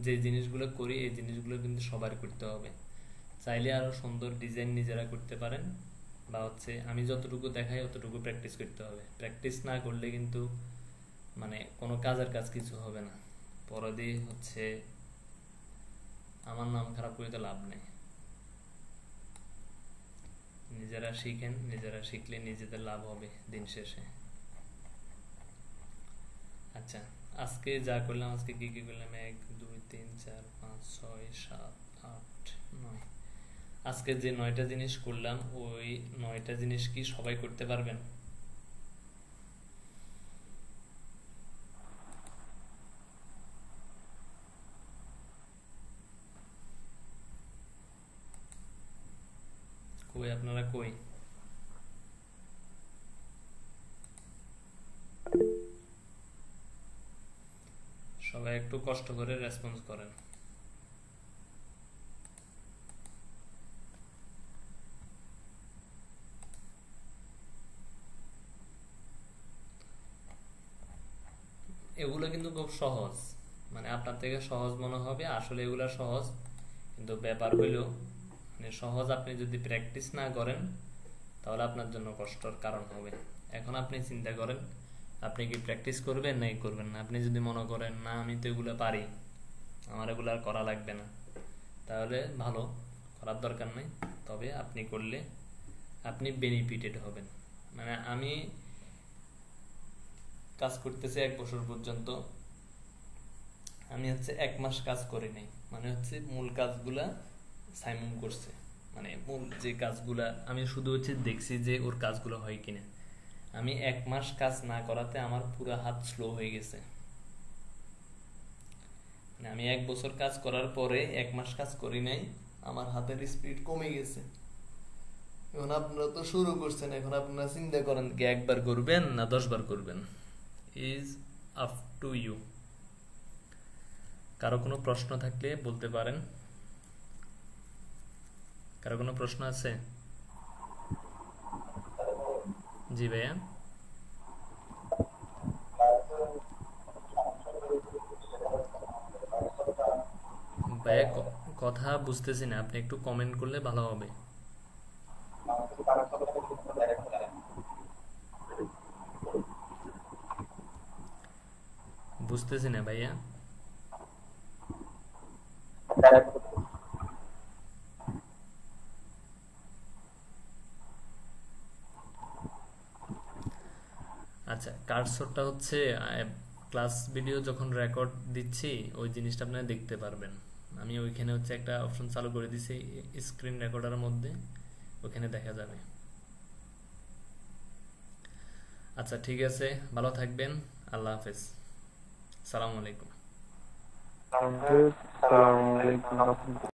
যে জিনিসগুলো করি এই জিনিসগুলো কিন্তু সবার করতে হবে। চাইলে আরো সুন্দর ডিজাইন নিজেরা করতে পারেন, বা হচ্ছে আমি যতটুকু দেখাই অতটুকু প্র্যাকটিস করতে হবে। প্র্যাকটিস না করলে কিন্তু মানে কোনো কাজের কাজ কিছু হবে না। পরে দিয়ে হচ্ছে আমার নাম খারাপ করে তো লাভ নেই। নিজেরা শিখেন, নিজেরা শিখলে নিজেদের লাভ হবে দিন শেষে। আচ্ছা, আজকে যা করলাম, আজকে কি কি করলাম, 1 2 3 4 5 6 7 8 9, আজকে যে 9টা জিনিস করলাম ওই 9টা জিনিস কি সবাই করতে পারবেন? কই আপনারা কই? সবাই একটু কষ্ট করে রেসপন্স করেন। এগুলো কিন্তু খুব সহজ, মানে আপনার থেকে সহজ মনে হবে, আসলে এগুলা সহজ, কিন্তু ব্যাপার হইলো মানে সহজ আপনি যদি প্র্যাকটিস না করেন তাহলে আপনার জন্য কষ্টর কারণ হবে। এখন আপনি চিন্তা করেন আপনি কি প্র্যাকটিস করবেন নাকি করবেন না। আপনি যদি মনে করেন না আমি তো এগুলো পারি, আমার এগুলো আর করা লাগবে না, তাহলে ভালো, করার দরকার নেই। তবে আপনি করলে আপনি বেনিফিটেড হবেন। মানে আমি কাজ করতেছি 1 বছর পর্যন্ত, আমি হচ্ছে 1 মাস কাজ করি নাই, মানে হচ্ছে মূল কাজগুলা সাইমন করছে, মানে মূল যে কাজগুলা আমি শুধু হচ্ছে দেখছি যে ওর কাজগুলো হয় কিনা। আমি 1 মাস কাজ না করাতে আমার পুরো হাত স্লো হয়ে গেছে। মানে আমি 1 বছর কাজ করার পরে 1 মাস কাজ করি নাই, আমার হাতের স্পিড কমে গেছে। এখন আপনারা তো শুরু করছেন, এখন আপনারা চিন্তা করেন কি 1 বার করবেন না 10 বার করবেন, ইজ আপ টু ইউ। কারো কোনো প্রশ্ন থাকলে বলতে পারেন। কারো কোনো প্রশ্ন আছে? জি ভাইয়া। ভাইয়া কথা বুঝতেছি না, আপনি একটু কমেন্ট করলে ভালো হবে। বুঝতেছি না ভাইয়া। আচ্ছা, কার্সরটা হচ্ছে ক্লাস ভিডিও যখন রেকর্ড দিচ্ছি ওই জিনিসটা আপনারা দেখতে পারবেন। আমি ওইখানে হচ্ছে একটা অপশন চালু করে দিছি স্ক্রিন রেকর্ডারের মধ্যে, ওখানে দেখা যাবে। আচ্ছা ঠিক আছে, ভালো থাকবেন, আল্লাহ হাফেজ, সালামু আলাইকুম। আসসালামু আলাইকুম।